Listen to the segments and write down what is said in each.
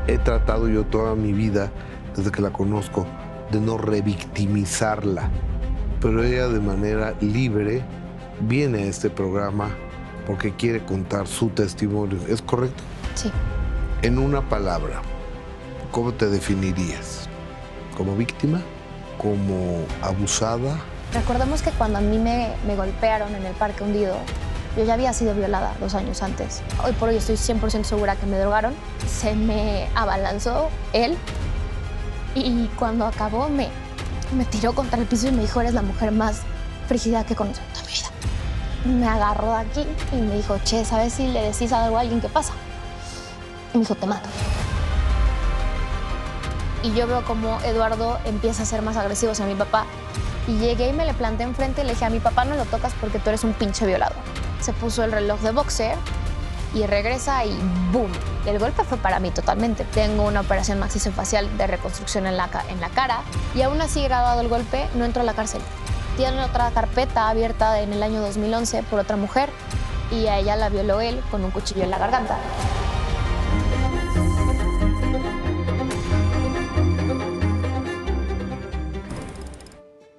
he tratado yo toda mi vida, desde que la conozco, de no revictimizarla. Pero ella de manera libre viene a este programa porque quiere contar su testimonio. ¿Es correcto? Sí. En una palabra, ¿cómo te definirías? ¿Como víctima? ¿Como abusada? Recordemos que cuando a mí me golpearon en el Parque Hundido, yo ya había sido violada 2 años antes. Hoy por hoy estoy 100% segura que me drogaron. Se me abalanzó él y cuando acabó me tiró contra el piso y me dijo, eres la mujer más frígida que he conocido en toda mi vida. Me agarró de aquí y me dijo, che, ¿sabes si le decís algo a alguien qué pasa? Y me dijo, te mato. Y yo veo como Eduardo empieza a ser más agresivo hacia mi papá. Y llegué y me le planté enfrente y le dije, a mi papá no lo tocas porque tú eres un pinche violador. Se puso el reloj de boxer y regresa y ¡boom! El golpe fue para mí totalmente. Tengo una operación maxilofacial de reconstrucción en la cara y aún así grabado el golpe, no entro a la cárcel. Tiene otra carpeta abierta en el año 2011 por otra mujer y a ella la violó él con un cuchillo en la garganta.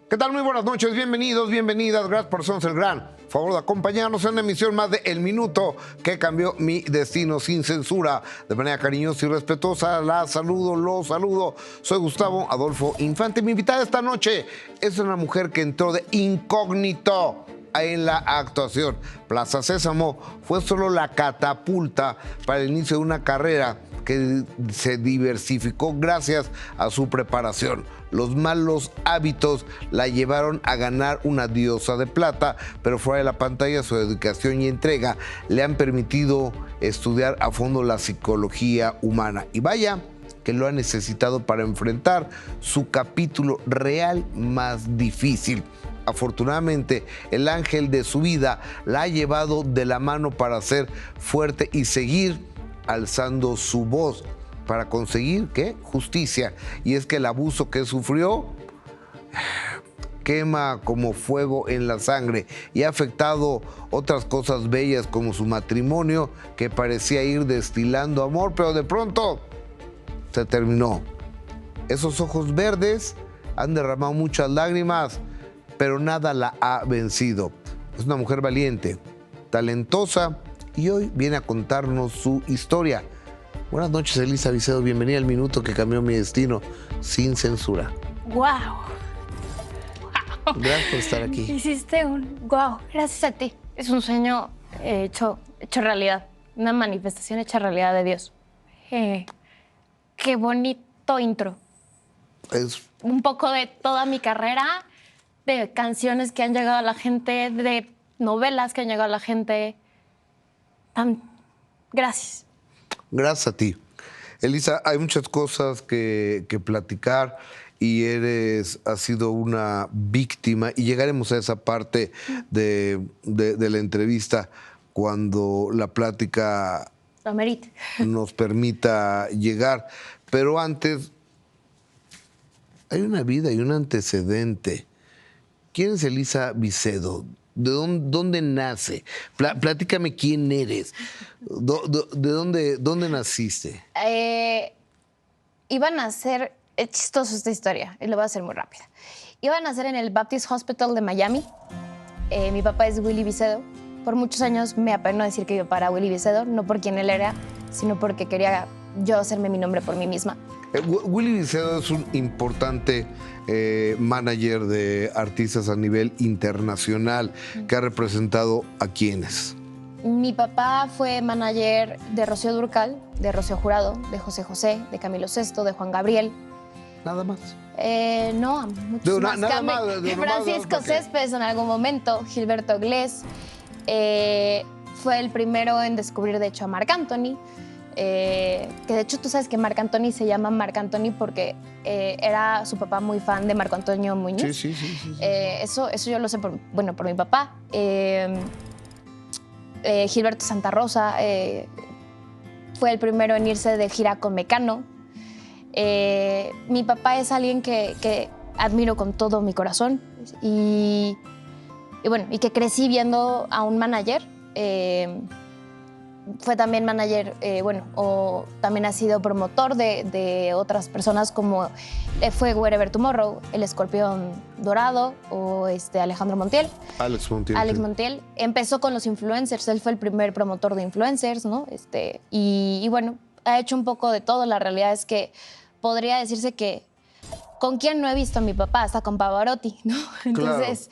¿Qué tal? Muy buenas noches, bienvenidos, bienvenidas. Gracias por hacernos el gran favor de acompañarnos en una emisión más de El Minuto que cambió mi destino, sin censura, de manera cariñosa y respetuosa. Los saludo. Soy Gustavo Adolfo Infante. Mi invitada esta noche es una mujer que entró de incógnito en la actuación. Plaza Sésamo fue solo la catapulta para el inicio de una carrera que se diversificó gracias a su preparación. Los malos hábitos la llevaron a ganar una Diosa de Plata, pero fuera de la pantalla su dedicación y entrega le han permitido estudiar a fondo la psicología humana. Y vaya que lo ha necesitado para enfrentar su capítulo real más difícil. Afortunadamente, el ángel de su vida la ha llevado de la mano para ser fuerte y seguir alzando su voz para conseguir, ¿qué? Justicia. Y es que el abuso que sufrió quema como fuego en la sangre y ha afectado otras cosas bellas como su matrimonio, que parecía ir destilando amor, pero de pronto se terminó. Esos ojos verdes han derramado muchas lágrimas, pero nada la ha vencido. Es una mujer valiente, talentosa, y hoy viene a contarnos su historia. Buenas noches, Elisa Vicedo. Bienvenida al Minuto que cambió mi destino, sin censura. ¡Wow! Gracias por estar aquí. Hiciste un wow. Gracias a ti. Es un sueño hecho realidad. Una manifestación hecha realidad de Dios. Qué bonito intro. Es un poco de toda mi carrera, de canciones que han llegado a la gente, de novelas que han llegado a la gente. Gracias. Gracias a ti. Elisa, hay muchas cosas que platicar y has sido una víctima, y llegaremos a esa parte de la entrevista cuando la plática Lo amerita. nos permita llegar. Pero antes, hay una vida y un antecedente. ¿Quién es Elisa Vicedo? ¿De dónde nace? Platícame quién eres. ¿De dónde naciste? Iba a nacer, es chistoso esta historia, y lo voy a hacer muy rápida. Iba a nacer en el Baptist Hospital de Miami. Mi papá es Willy Vicedo. Por muchos años me apenó decir que mi papá era Willy Vicedo, no por quién él era, sino porque quería yo hacerme mi nombre por mí misma. Willy Vicedo es un importante manager de artistas a nivel internacional que ha representado a quiénes. Mi papá fue manager de Rocío Dúrcal, de Rocío Jurado, de José José, de Camilo Sesto, de Juan Gabriel. ¿Nada más? No, muchos más. Nada más. Francisco Céspedes en algún momento, Gilberto Glés. Fue el primero en descubrir, de hecho, a Marc Anthony. Que de hecho tú sabes que Marc Anthony se llama Marc Anthony porque era su papá muy fan de Marco Antonio Muñoz. Sí. Eso yo lo sé por mi papá. Gilberto Santa Rosa fue el primero en irse de gira con Mecano. Mi papá es alguien que admiro con todo mi corazón y que crecí viendo a un manager fue también manager, o también ha sido promotor de otras personas como fue Wherever Tomorrow, El Escorpión Dorado o Alejandro Montiel. Alex Montiel. Alex Montiel. Empezó con los influencers, él fue el primer promotor de influencers, ¿no? Y bueno, ha hecho un poco de todo. La realidad es que podría decirse que con quién no he visto a mi papá, hasta con Pavarotti, ¿no? Entonces,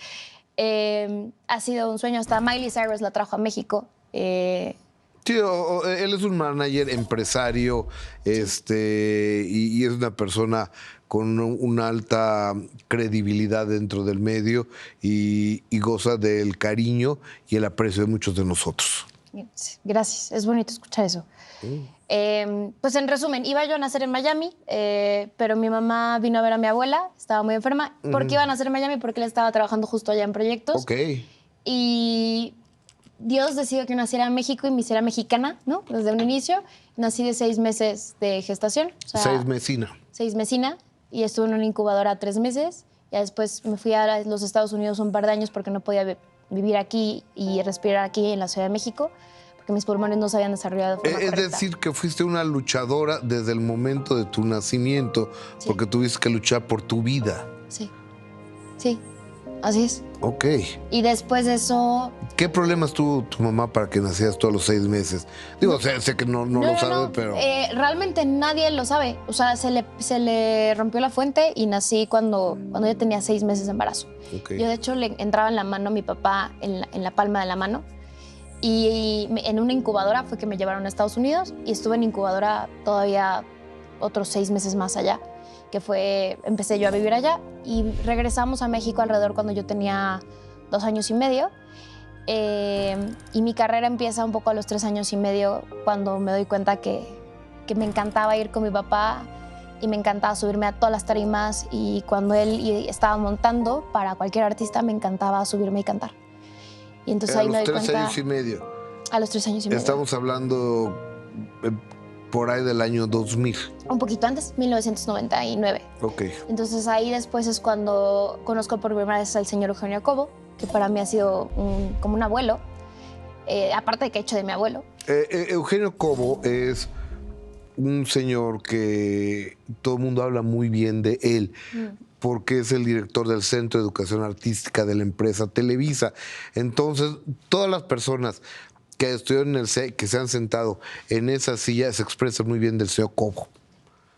ha sido un sueño. Hasta Miley Cyrus la trajo a México. Sí, él es un manager, empresario, y es una persona con una alta credibilidad dentro del medio y goza del cariño y el aprecio de muchos de nosotros. Gracias, es bonito escuchar eso. Pues en resumen, iba yo a nacer en Miami, pero mi mamá vino a ver a mi abuela, estaba muy enferma. ¿Por qué iba a nacer en Miami? Porque él estaba trabajando justo allá en proyectos. Ok. Y Dios decidió que naciera en México y me hiciera mexicana, ¿no? Desde un inicio. Nací de 6 meses de gestación. O sea, 6 mesina. 6 mesina. Y estuve en una incubadora 3 meses. Ya después me fui a los Estados Unidos un par de años porque no podía vivir aquí y respirar aquí en la Ciudad de México, porque mis pulmones no se habían desarrollado de forma correcta. Es decir, que fuiste una luchadora desde el momento de tu nacimiento, Sí. porque tuviste que luchar por tu vida. Sí, sí, así es. Ok. Y después de eso... ¿Qué problemas tuvo tu mamá para que nacieras tú a los 6 meses? Digo, sé que no lo sabes, pero... realmente nadie lo sabe. O sea, se le rompió la fuente y nací cuando yo tenía 6 meses de embarazo. Okay. Yo, de hecho, le entraba en la mano a mi papá, en la palma de la mano. Y en una incubadora fue que me llevaron a Estados Unidos y estuve en incubadora todavía otros 6 meses más allá, empecé yo a vivir allá y regresamos a México alrededor cuando yo tenía 2 años y medio. Y mi carrera empieza un poco a los 3 años y medio cuando me doy cuenta que me encantaba ir con mi papá y me encantaba subirme a todas las tarimas, y cuando él estaba montando para cualquier artista me encantaba subirme y cantar. Y entonces ahí me doy cuenta... A los 3 años y medio. A los 3 años y medio. Estamos hablando por ahí del año 2000. Un poquito antes, 1999. Ok. Entonces ahí después es cuando conozco por primera vez al señor Eugenio Cobo, que para mí ha sido como un abuelo, aparte de que he hecho de mi abuelo. Eugenio Cobo es un señor que todo el mundo habla muy bien de él, porque es el director del Centro de Educación Artística de la empresa Televisa. Entonces, todas las personas que estuvieron en el CEA, que se han sentado en esa silla, se expresan muy bien del señor Cobo.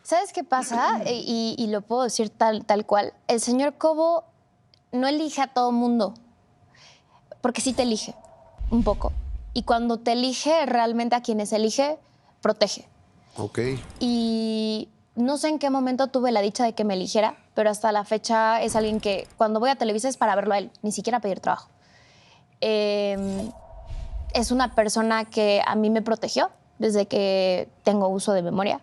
¿Sabes qué pasa? Y lo puedo decir tal cual. El señor Cobo no elige a todo mundo, porque sí te elige un poco. Y cuando te elige, realmente a quienes elige, protege. Ok. Y no sé en qué momento tuve la dicha de que me eligiera, pero hasta la fecha es alguien que cuando voy a Televisa es para verlo a él, ni siquiera pedir trabajo. Es una persona que a mí me protegió desde que tengo uso de memoria.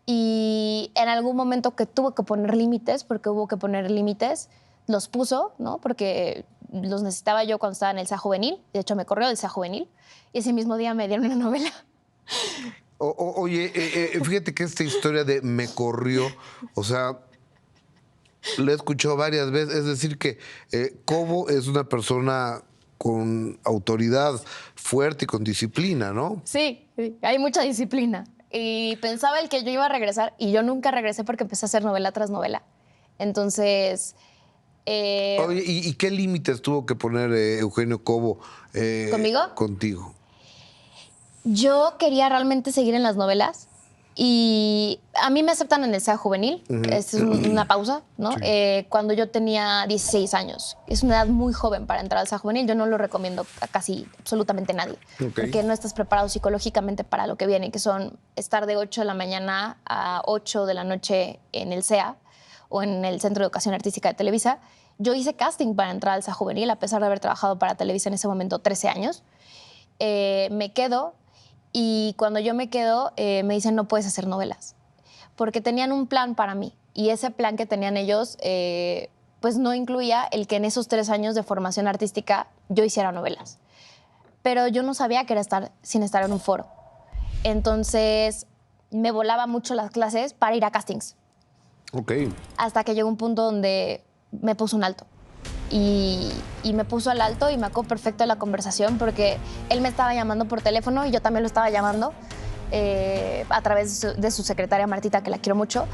Y en algún momento que tuvo que poner límites, porque hubo que poner límites, los puso, ¿no? Porque los necesitaba yo cuando estaba en el SEA Juvenil. De hecho, me corrió del SEA Juvenil. Y ese mismo día me dieron una novela. Oye, fíjate que esta historia de me corrió, o sea, lo he escuchado varias veces. Es decir, que Cobo es una persona con autoridad fuerte y con disciplina, ¿no? Sí, hay mucha disciplina. Y pensaba el que yo iba a regresar, y yo nunca regresé porque empecé a hacer novela tras novela. Entonces... Oye, ¿y qué límites tuvo que poner Eugenio Cobo ¿Conmigo? Contigo? Yo quería realmente seguir en las novelas y a mí me aceptan en el SEA Juvenil. Es una pausa, ¿no? Sí. Cuando yo tenía 16 años. Es una edad muy joven para entrar al SEA Juvenil. Yo no lo recomiendo a casi absolutamente nadie. Okay. Porque no estás preparado psicológicamente para lo que viene, que son estar de 8 de la mañana a 8 de la noche en el SEA o en el Centro de Educación Artística de Televisa. Yo hice casting para entrar al SEA Juvenil, a pesar de haber trabajado para Televisa en ese momento 13 años. Me quedo. Y cuando yo me quedo, me dicen no puedes hacer novelas, porque tenían un plan para mí. Y ese plan que tenían ellos, pues no incluía el que en esos 3 años de formación artística yo hiciera novelas. Pero yo no sabía que era estar sin estar en un foro. Entonces me volaba mucho las clases para ir a castings. Ok. Hasta que llegó un punto donde me puso un alto. y me puso al alto y me acuerdo perfecto de la conversación porque él me estaba llamando por teléfono y yo también lo estaba llamando a través de su secretaria Martita, que la quiero mucho.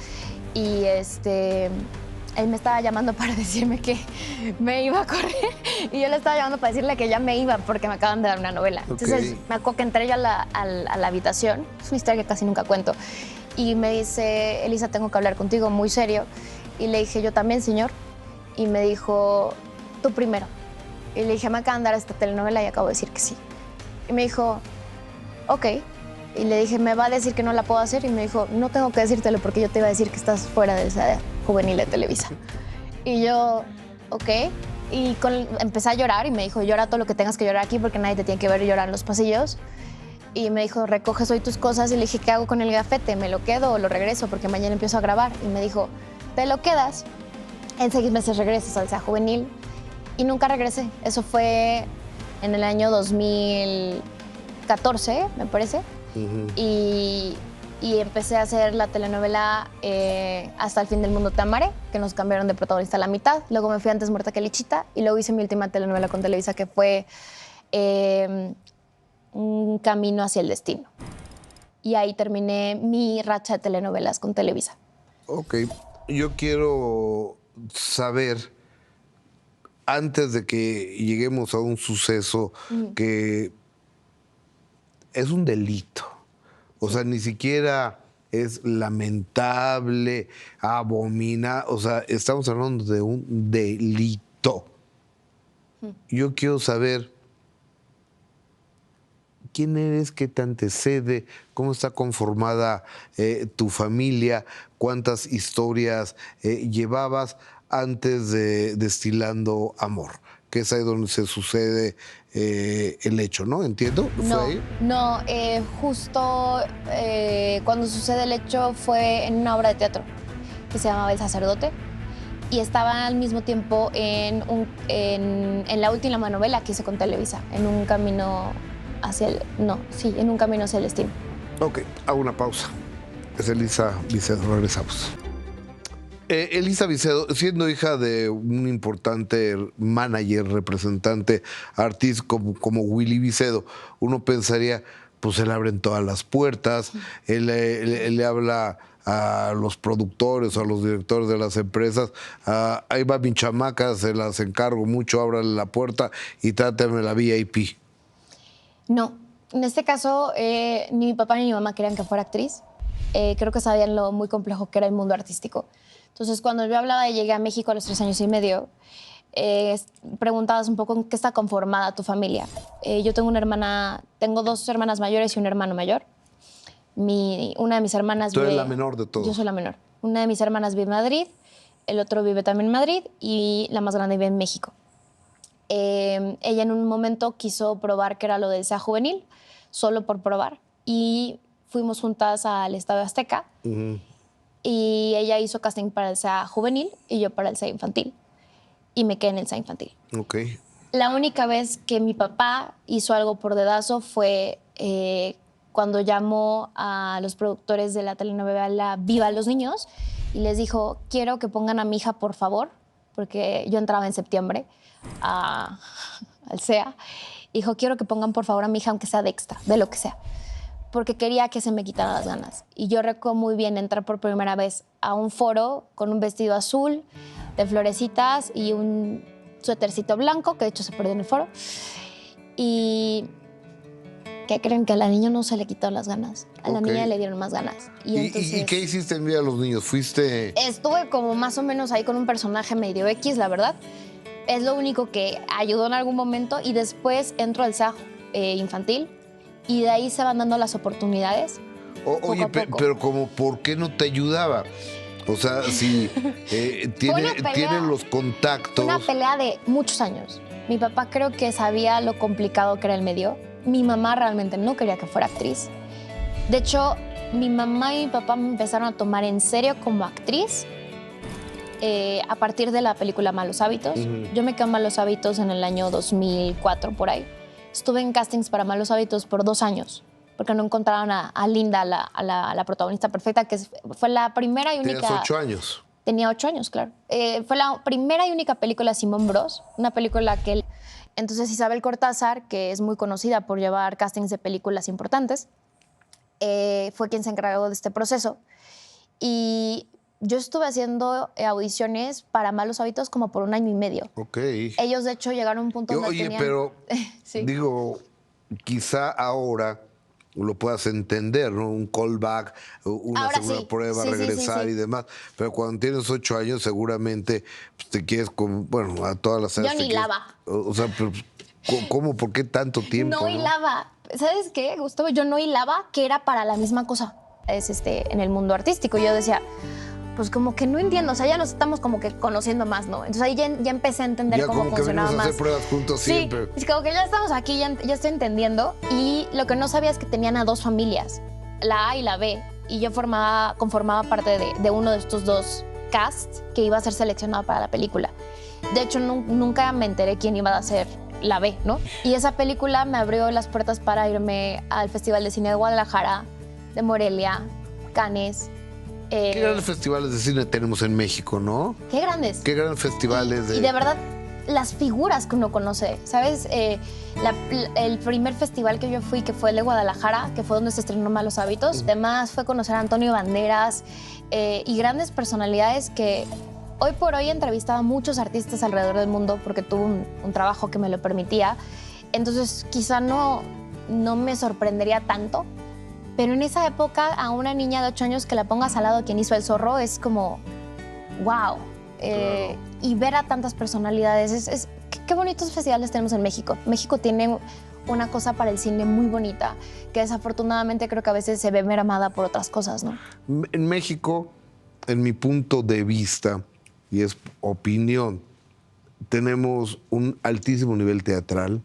Y él me estaba llamando para decirme que me iba a correr y yo le estaba llamando para decirle que ya me iba porque me acaban de dar una novela. Okay. Entonces me acuerdo que entré yo a la habitación, es una historia que casi nunca cuento, y me dice, Elisa, tengo que hablar contigo muy serio. Y le dije, yo también, señor. Y me dijo, tú primero. Y le dije, me acaban de dar esta telenovela y acabo de decir que sí. Y me dijo, ok. Y le dije, ¿me va a decir que no la puedo hacer? Y me dijo, no tengo que decírtelo porque yo te iba a decir que estás fuera de esa juvenil de Televisa. Y yo, ok. Y empecé a llorar y me dijo, llora todo lo que tengas que llorar aquí porque nadie te tiene que ver llorar en los pasillos. Y me dijo, recoges hoy tus cosas. Y le dije, ¿qué hago con el gafete? ¿Me lo quedo o lo regreso? Porque mañana empiezo a grabar. Y me dijo, te lo quedas. En 6 meses regresas al SEA Juvenil. Y nunca regresé. Eso fue en el año 2014, me parece. Y empecé a hacer la telenovela Hasta el fin del mundo te amaré, que nos cambiaron de protagonista a la mitad. Luego me fui Antes muerta que Lichita y luego hice mi última telenovela con Televisa, que fue Un camino hacia el destino. Y ahí terminé mi racha de telenovelas con Televisa. Ok, yo quiero saber, antes de que lleguemos a un suceso que es un delito. O sea, ni siquiera es lamentable, abominable. O sea, estamos hablando de un delito. Yo quiero saber quién eres, qué te antecede, cómo está conformada tu familia, cuántas historias llevabas antes de Destilando Amor, que es ahí donde se sucede el hecho, ¿no? ¿Entiendo? No, justo cuando sucede el hecho fue en una obra de teatro que se llamaba El Sacerdote y estaba al mismo tiempo en la última novela que hice con Televisa, en Un camino hacia el... No, sí, en Un camino hacia el destino. Ok, hago una pausa. Es Elisa Vicedo, regresamos. Elisa Vicedo, siendo hija de un importante manager, representante, artista como Willy Vicedo, uno pensaría, pues él abre todas las puertas, él le habla a los productores o a los directores de las empresas, ahí va mi chamaca, se las encargo mucho, ábrale la puerta y trátame la VIP. No, en este caso ni mi papá ni mi mamá querían que fuera actriz. Creo que sabían lo muy complejo que era el mundo artístico. Entonces, cuando yo hablaba de llegué a México a los 3 años y medio, preguntabas un poco en qué está conformada tu familia. Yo tengo tengo 2 hermanas mayores y un hermano mayor. Una de mis hermanas Tú eres la menor de todos. Yo soy la menor. Una de mis hermanas vive en Madrid, el otro vive también en Madrid y la más grande vive en México. Ella en un momento quiso probar qué era lo del SEA Juvenil, solo por probar, y fuimos juntas al Estadio Azteca. Y ella hizo casting para el SEA Juvenil y yo para el SEA Infantil. Y me quedé en el SEA Infantil. Ok. La única vez que mi papá hizo algo por dedazo fue cuando llamó a los productores de la telenovela Viva los Niños y les dijo, quiero que pongan a mi hija, por favor, porque yo entraba en septiembre al SEA. Dijo, quiero que pongan, por favor, a mi hija, aunque sea de extra, de lo que sea, porque quería que se me quitaran las ganas. Y yo recuerdo muy bien entrar por primera vez a un foro con un vestido azul de florecitas y un suétercito blanco, que de hecho se perdió en el foro. Y ¿qué creen? Que a la niña no se le quitaron las ganas. A la niña le dieron más ganas. ¿Y qué hiciste en Vida de los Niños? ¿Fuiste...? Estuve como más o menos ahí con un personaje medio X, la verdad. Es lo único que ayudó en algún momento. Y después entro al SEA Infantil. Y de ahí se van dando las oportunidades. Oye, pero como, ¿por qué no te ayudaba? O sea, si tiene los contactos... Una pelea de muchos años. Mi papá creo que sabía lo complicado que era el medio. Mi mamá realmente no quería que fuera actriz. De hecho, mi mamá y mi papá me empezaron a tomar en serio como actriz a partir de la película Malos Hábitos. Yo me quedé en Malos Hábitos en el año 2004, por ahí. Estuve en castings para Malos Hábitos por 2 años, porque no encontraron a Linda, a la protagonista perfecta, que fue la primera y única... Tienes 8 años. Tenía 8 años, claro. Fue la primera y única película de Simón Bros, una película que él... Entonces Isabel Cortázar, que es muy conocida por llevar castings de películas importantes, fue quien se encargó de este proceso. Y yo estuve haciendo audiciones para Malos Hábitos como por 1 año y medio. Ok. Ellos, de hecho, llegaron a un punto donde Oye, tenían... pero Sí. digo, quizá ahora lo puedas entender, ¿no? Un callback, una Ahora segunda sí. prueba, Sí, sí, regresar sí. y demás. Pero cuando tienes 8 años, seguramente pues, te quieres, bueno, a todas las edades. Yo ni te quieres- hilaba. O sea, pero, ¿cómo? ¿Por qué tanto tiempo? No hilaba. ¿Sabes qué, Gustavo? Yo no hilaba que era para la misma cosa. Es en el mundo artístico. Yo decía, pues como que no entiendo. O sea, ya nos estamos como que conociendo más, ¿no? Entonces ahí ya empecé a entender Ya cómo como que funcionaba venimos a más. hacer pruebas juntos Sí, siempre. es como que ya estamos aquí, ya estoy entendiendo. Y lo que no sabía es que tenían a 2 familias, la A y la B. Y yo conformaba parte de uno de estos 2 casts que iba a ser seleccionado para la película. De hecho, nunca me enteré quién iba a ser la B, ¿no? Y esa película me abrió las puertas para irme al Festival de Cine de Guadalajara, de Morelia, Cannes. Qué grandes festivales de cine tenemos en México, ¿no? Qué grandes. Qué grandes festivales Y de verdad, las figuras que uno conoce, ¿sabes? El primer festival que yo fui, que fue el de Guadalajara, que fue donde se estrenó Malos Hábitos, además fue conocer a Antonio Banderas y grandes personalidades que hoy por hoy he entrevistado a muchos artistas alrededor del mundo porque tuve un trabajo que me lo permitía. Entonces, quizá no me sorprendería tanto, pero en esa época, a una niña de 8 años que la pongas al lado de quien hizo El Zorro es como, wow. Claro. Y ver a tantas personalidades, qué bonitos festivales tenemos en México. México tiene una cosa para el cine muy bonita, que desafortunadamente creo que a veces se ve mermada por otras cosas, ¿no? En México, en mi punto de vista, y es opinión, tenemos un altísimo nivel teatral.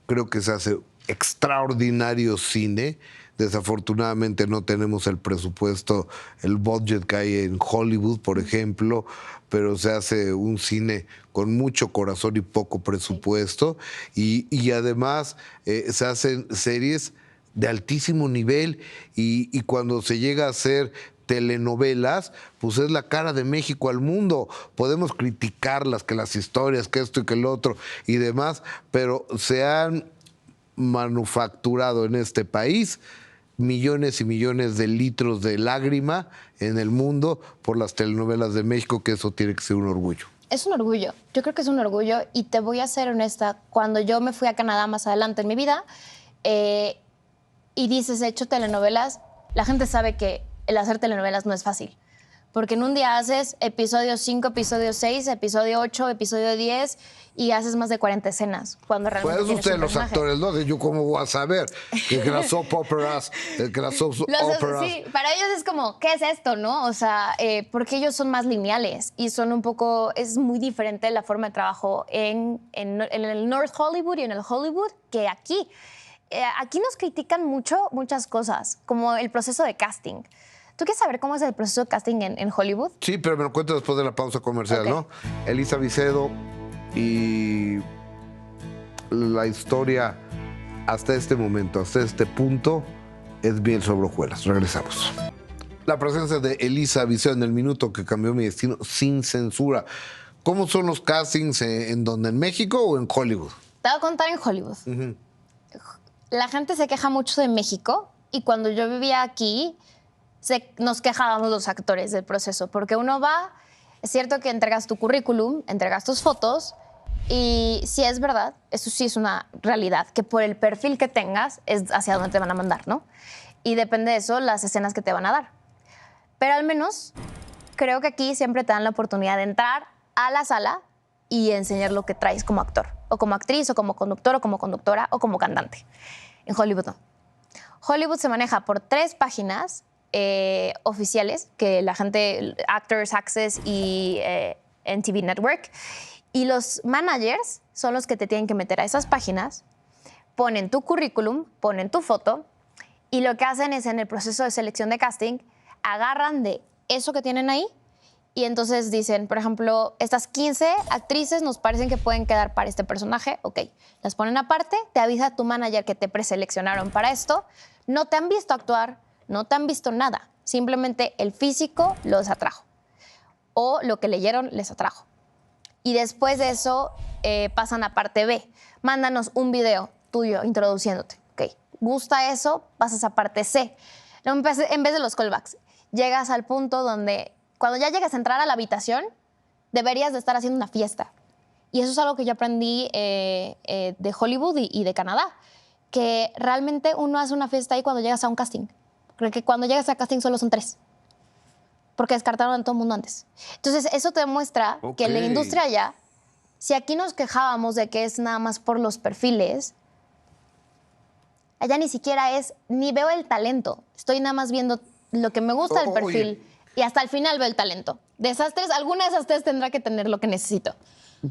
Creo que se hace extraordinario cine. Desafortunadamente no tenemos el presupuesto, el budget que hay en Hollywood, por ejemplo, pero se hace un cine con mucho corazón y poco presupuesto. Y además se hacen series de altísimo nivel y cuando se llega a hacer telenovelas, pues es la cara de México al mundo. Podemos criticarlas, que las historias, que esto y que el otro y demás, pero se han manufacturado en este país millones y millones de litros de lágrima en el mundo por las telenovelas de México, que eso tiene que ser un orgullo. Es un orgullo, yo creo que es un orgullo y te voy a ser honesta, cuando yo me fui a Canadá más adelante en mi vida y dices, he hecho telenovelas, la gente sabe que el hacer telenovelas no es fácil. Porque en un día haces episodio 5, episodio 6, episodio 8, episodio 10 y haces más de 40 escenas. Cuando realmente Pues tienes ustedes un los personaje. actores, ¿no? Yo cómo voy a saber que las soap operas, que las soap operas. Sí, para ellos es como, ¿qué es esto, no? O sea, porque ellos son más lineales y son un poco, es muy diferente la forma de trabajo en el North Hollywood y en el Hollywood que aquí. Aquí nos critican muchas cosas, como el proceso de casting. ¿Tú quieres saber cómo es el proceso de casting en Hollywood? Sí, pero me lo cuento después de la pausa comercial, Ok. ¿no? Elisa Vicedo y la historia hasta este momento, hasta este punto, es bien sobre hojuelas. Regresamos. La presencia de Elisa Vicedo en El Minuto que cambió mi destino sin censura. ¿Cómo son los castings en donde? ¿En México o en Hollywood? Te voy a contar en Hollywood. La gente se queja mucho de México y cuando yo vivía aquí nos quejábamos los actores del proceso porque uno va, es cierto que entregas tu currículum, entregas tus fotos y sí es verdad, eso sí es una realidad, que por el perfil que tengas es hacia dónde te van a mandar, ¿no? Y depende de eso las escenas que te van a dar. Pero al menos creo que aquí siempre te dan la oportunidad de entrar a la sala y enseñar lo que traes como actor, o como actriz, o como conductor, o como conductora, o como cantante. En Hollywood no. Hollywood se maneja por 3 páginas oficiales que la gente, Actors Access y MTV Network, y los managers son los que te tienen que meter a esas páginas, ponen tu currículum, ponen tu foto, y lo que hacen es en el proceso de selección de casting, agarran de eso que tienen ahí y entonces dicen, por ejemplo, estas 15 actrices nos parecen que pueden quedar para este personaje, ok, las ponen aparte, te avisa tu manager que te preseleccionaron para esto, no te han visto actuar, no te han visto nada, simplemente el físico los atrajo. o lo que leyeron les atrajo. Y después de eso pasan a parte B. Mándanos un video tuyo introduciéndote. Ok. ¿Gusta eso? Pasas a parte C. En vez de los callbacks, llegas al punto donde cuando ya llegas a entrar a la habitación, deberías de estar haciendo una fiesta. Y eso es algo que yo aprendí de Hollywood y de Canadá, que realmente uno hace una fiesta ahí cuando llegas a un casting. Creo que cuando llegas a casting solo son 3, porque descartaron a todo el mundo antes. Entonces, eso te demuestra que en la industria allá, si aquí nos quejábamos de que es nada más por los perfiles, allá ni siquiera es, ni veo el talento. Estoy nada más viendo lo que me gusta del perfil y hasta el final veo el talento. De esas 3, alguna de esas 3 tendrá que tener lo que necesito.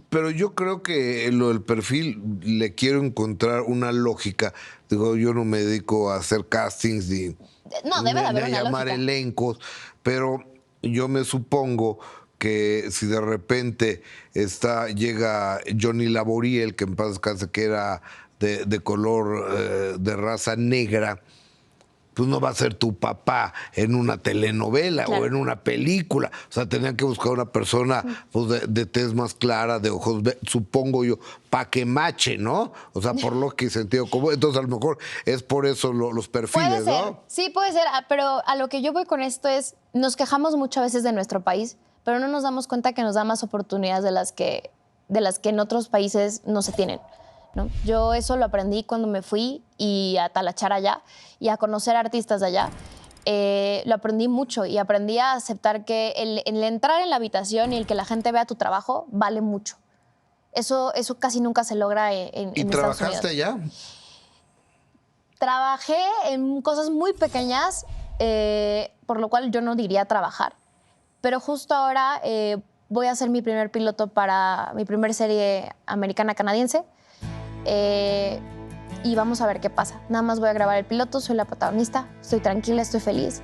Pero yo creo que lo del perfil le quiero encontrar una lógica. Digo, yo no me dedico a hacer castings ni, no, debe de haber ni una a llamar lógica. Elencos, pero yo me supongo que si de repente llega Johnny Laboriel, que en paz descanse, que era de color, de raza negra, pues no va a ser tu papá en una telenovela o en una película. O sea, tenían que buscar una persona pues, de tez más clara, de ojos, supongo yo, para que mache, ¿no? O sea, por lo que sentido común. Entonces, a lo mejor es por eso los perfiles, puede ser, ¿no? Sí, puede ser, pero a lo que yo voy con esto es, nos quejamos muchas veces de nuestro país, pero no nos damos cuenta que nos da más oportunidades de las que en otros países no se tienen, ¿no? Yo eso lo aprendí cuando me fui y a talachar allá y a conocer artistas de allá. Lo aprendí mucho y aprendí a aceptar que el entrar en la habitación y el que la gente vea tu trabajo vale mucho. Eso casi nunca se logra en Estados Unidos. ¿Y trabajaste allá? Trabajé en cosas muy pequeñas, por lo cual yo no diría trabajar. Pero justo ahora voy a hacer mi primer piloto para mi primer serie americana-canadiense. Y vamos a ver qué pasa. Nada más voy a grabar el piloto, soy la protagonista, estoy tranquila, estoy feliz.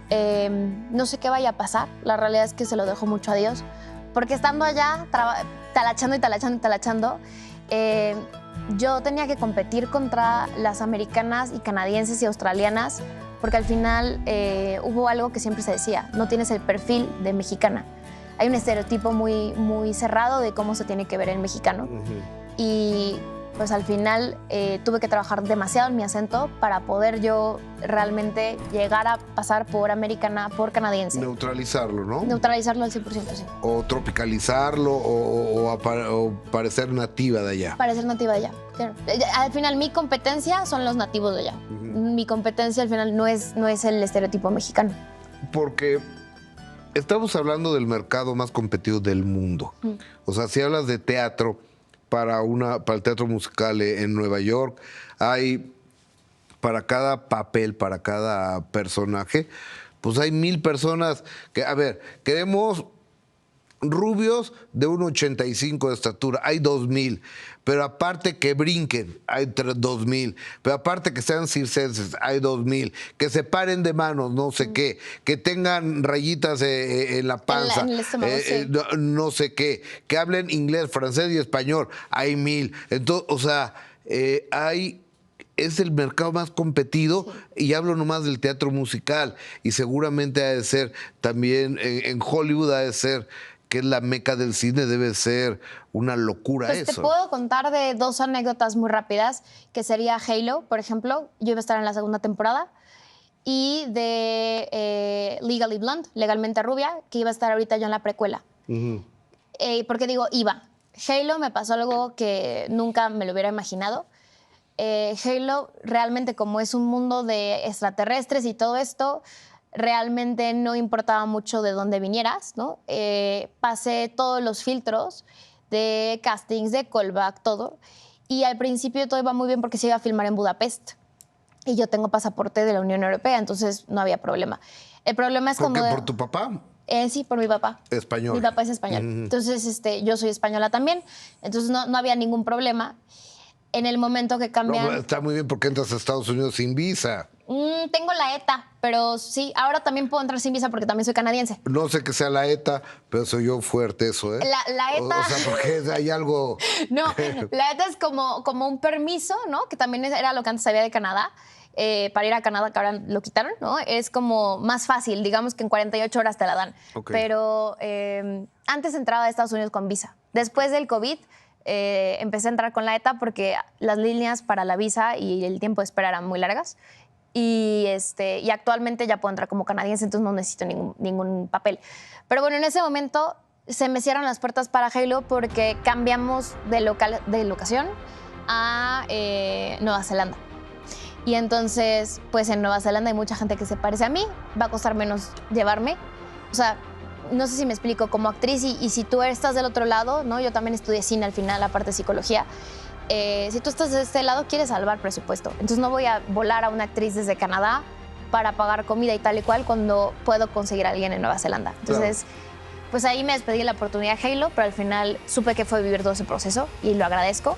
No sé qué vaya a pasar, la realidad es que se lo dejo mucho a Dios, porque estando allá, talachando y talachando y talachando, yo tenía que competir contra las americanas y canadienses y australianas, porque al final hubo algo que siempre se decía, no tienes el perfil de mexicana. Hay un estereotipo muy, muy cerrado de cómo se tiene que ver el mexicano. Y pues al final tuve que trabajar demasiado en mi acento para poder yo realmente llegar a pasar por americana, por canadiense. Neutralizarlo, ¿no? Neutralizarlo al 100%, sí. O tropicalizarlo o parecer nativa de allá. Parecer nativa de allá, claro. Al final mi competencia son los nativos de allá. Mi competencia al final no es el estereotipo mexicano. Porque estamos hablando del mercado más competido del mundo. O sea, si hablas de teatro, para el teatro musical en Nueva York, hay para cada papel, para cada personaje, pues hay 1000 personas que, a ver, queremos rubios de 1,85 de estatura, hay 2000, pero aparte que brinquen, hay 2000, pero aparte que sean circenses, hay 2000, que se paren de manos, no sé qué, que tengan rayitas en la panza, en el estómago, sí. no sé qué, que hablen inglés, francés y español, hay 1000. Entonces, o sea, es el mercado más competido, y hablo nomás del teatro musical, y seguramente ha de ser también en Hollywood, ha de ser, que es la meca del cine, debe ser una locura pues eso. Te puedo contar de 2 anécdotas muy rápidas, que sería Halo, por ejemplo. Yo iba a estar en la 2ª temporada. Y de Legally Blonde, Legalmente Rubia, que iba a estar ahorita yo en la precuela. Porque digo, iba. Halo me pasó algo que nunca me lo hubiera imaginado. Halo realmente, como es un mundo de extraterrestres y todo esto, realmente no importaba mucho de dónde vinieras, ¿no? Pasé todos los filtros de castings, de callback, todo. Y al principio todo iba muy bien porque se iba a filmar en Budapest. Y yo tengo pasaporte de la Unión Europea, entonces no había problema. El problema es ¿Por cuando... qué? ¿Por tu papá? Sí, por mi papá. Español. Mi papá es español. Entonces, yo soy española también. Entonces, no había ningún problema. En el momento que cambian... No, está muy bien porque entras a Estados Unidos sin visa. Tengo la ETA, pero sí, ahora también puedo entrar sin visa porque también soy canadiense. No sé que sea la ETA, pero soy yo fuerte eso, ¿eh? La ETA... O sea, porque hay algo... No, la ETA es como un permiso, ¿no? Que también era lo que antes había de Canadá, para ir a Canadá, que ahora lo quitaron, ¿no? Es como más fácil, digamos que en 48 horas te la dan. Ok. Pero antes entraba a Estados Unidos con visa. Después del COVID empecé a entrar con la ETA porque las líneas para la visa y el tiempo de espera eran muy largas. Y actualmente ya puedo entrar como canadiense, entonces no necesito ningún papel. Pero bueno, en ese momento se me cierran las puertas para Halo porque cambiamos de locación a Nueva Zelanda. Y entonces, pues en Nueva Zelanda hay mucha gente que se parece a mí, va a costar menos llevarme. O sea, no sé si me explico, como actriz, y si tú estás del otro lado, ¿no? Yo también estudié cine al final, aparte de psicología. Si tú estás de este lado, quieres salvar presupuesto. Entonces no voy a volar a una actriz desde Canadá para pagar comida y tal y cual cuando puedo conseguir a alguien en Nueva Zelanda. Entonces, pues ahí me despedí de la oportunidad de Halo, pero al final supe que fue vivir todo ese proceso y lo agradezco.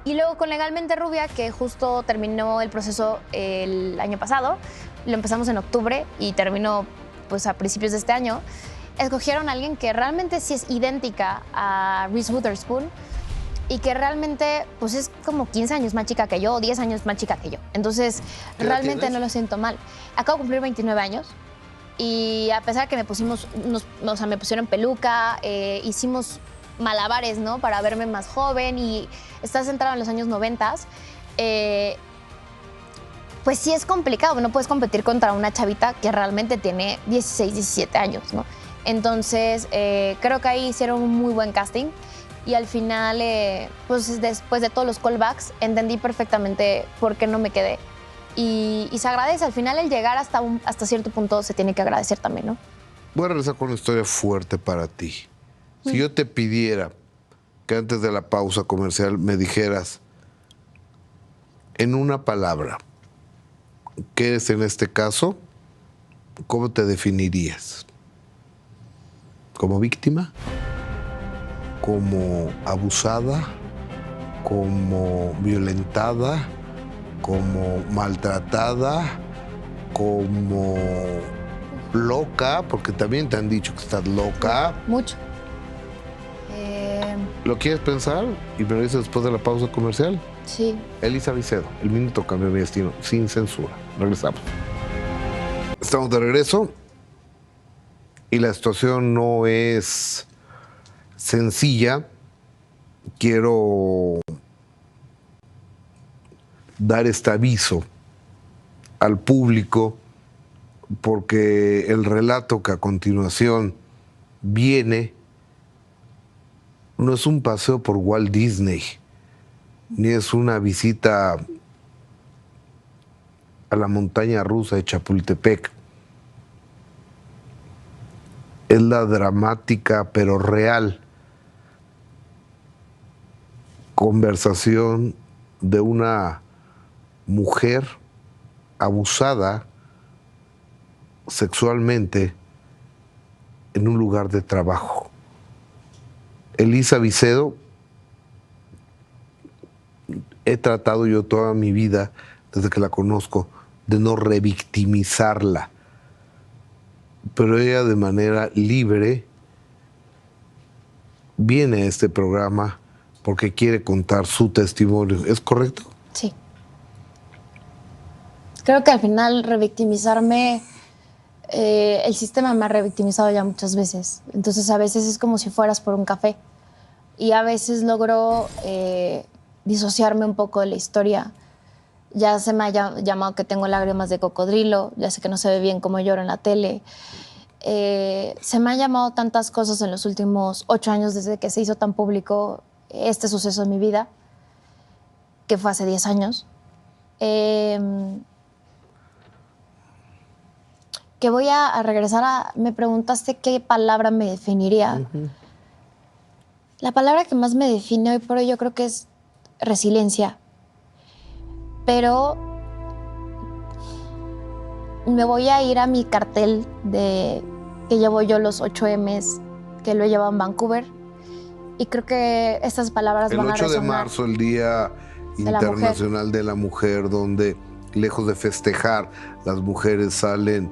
Y luego con Legalmente Rubia, que justo terminó el proceso el año pasado, lo empezamos en octubre y terminó pues a principios de este año, escogieron a alguien que realmente sí es idéntica a Reese Witherspoon y que realmente pues es como 15 años más chica que yo o 10 años más chica que yo. Entonces realmente no lo siento mal. Acabo de cumplir 29 años y a pesar que me pusieron peluca, hicimos malabares, ¿no? Para verme más joven y estar centrado en los años 90, pues sí es complicado. No puedes competir contra una chavita que realmente tiene 16, 17 años, ¿no? Entonces, creo que ahí hicieron un muy buen casting y al final, pues después de todos los callbacks, entendí perfectamente por qué no me quedé. Y se agradece. Al final, el llegar hasta cierto punto se tiene que agradecer también, ¿no? Voy a regresar con una historia fuerte para ti. Si yo te pidiera que antes de la pausa comercial me dijeras en una palabra qué eres en este caso, ¿cómo te definirías? ¿Como víctima? ¿Como abusada? ¿Como violentada? ¿Como maltratada? ¿Como loca? Porque también te han dicho que estás loca. Mucho. ¿Lo quieres pensar? Y me lo dices después de la pausa comercial. Sí. Elisa Vicedo, el minuto cambió mi destino, sin censura. Regresamos. Estamos de regreso y la situación no es sencilla. Quiero dar este aviso al público porque el relato que a continuación viene no es un paseo por Walt Disney, ni es una visita a la montaña rusa de Chapultepec. Es la dramática pero real conversación de una mujer abusada sexualmente en un lugar de trabajo. Elisa Vicedo, he tratado yo toda mi vida, desde que la conozco, de no revictimizarla. Pero ella de manera libre viene a este programa porque quiere contar su testimonio. ¿Es correcto? Sí. Creo que al final revictimizarme, el sistema me ha revictimizado ya muchas veces. Entonces a veces es como si fueras por un café. Y a veces logro disociarme un poco de la historia. Ya se me ha llamado que tengo lágrimas de cocodrilo, ya sé que no se ve bien cómo lloro en la tele. Se me han llamado tantas cosas en los últimos 8 años desde que se hizo tan público este suceso en mi vida, que fue hace 10 años. Que voy a regresar a... Me preguntaste qué palabra me definiría. La palabra que más me define hoy por hoy yo creo que es resiliencia. Pero me voy a ir a mi cartel que llevo yo los 8Ms, que lo he llevado en Vancouver. Y creo que estas palabras van a resonar. El 8 de marzo, el Día Internacional de la Mujer, donde, lejos de festejar, las mujeres salen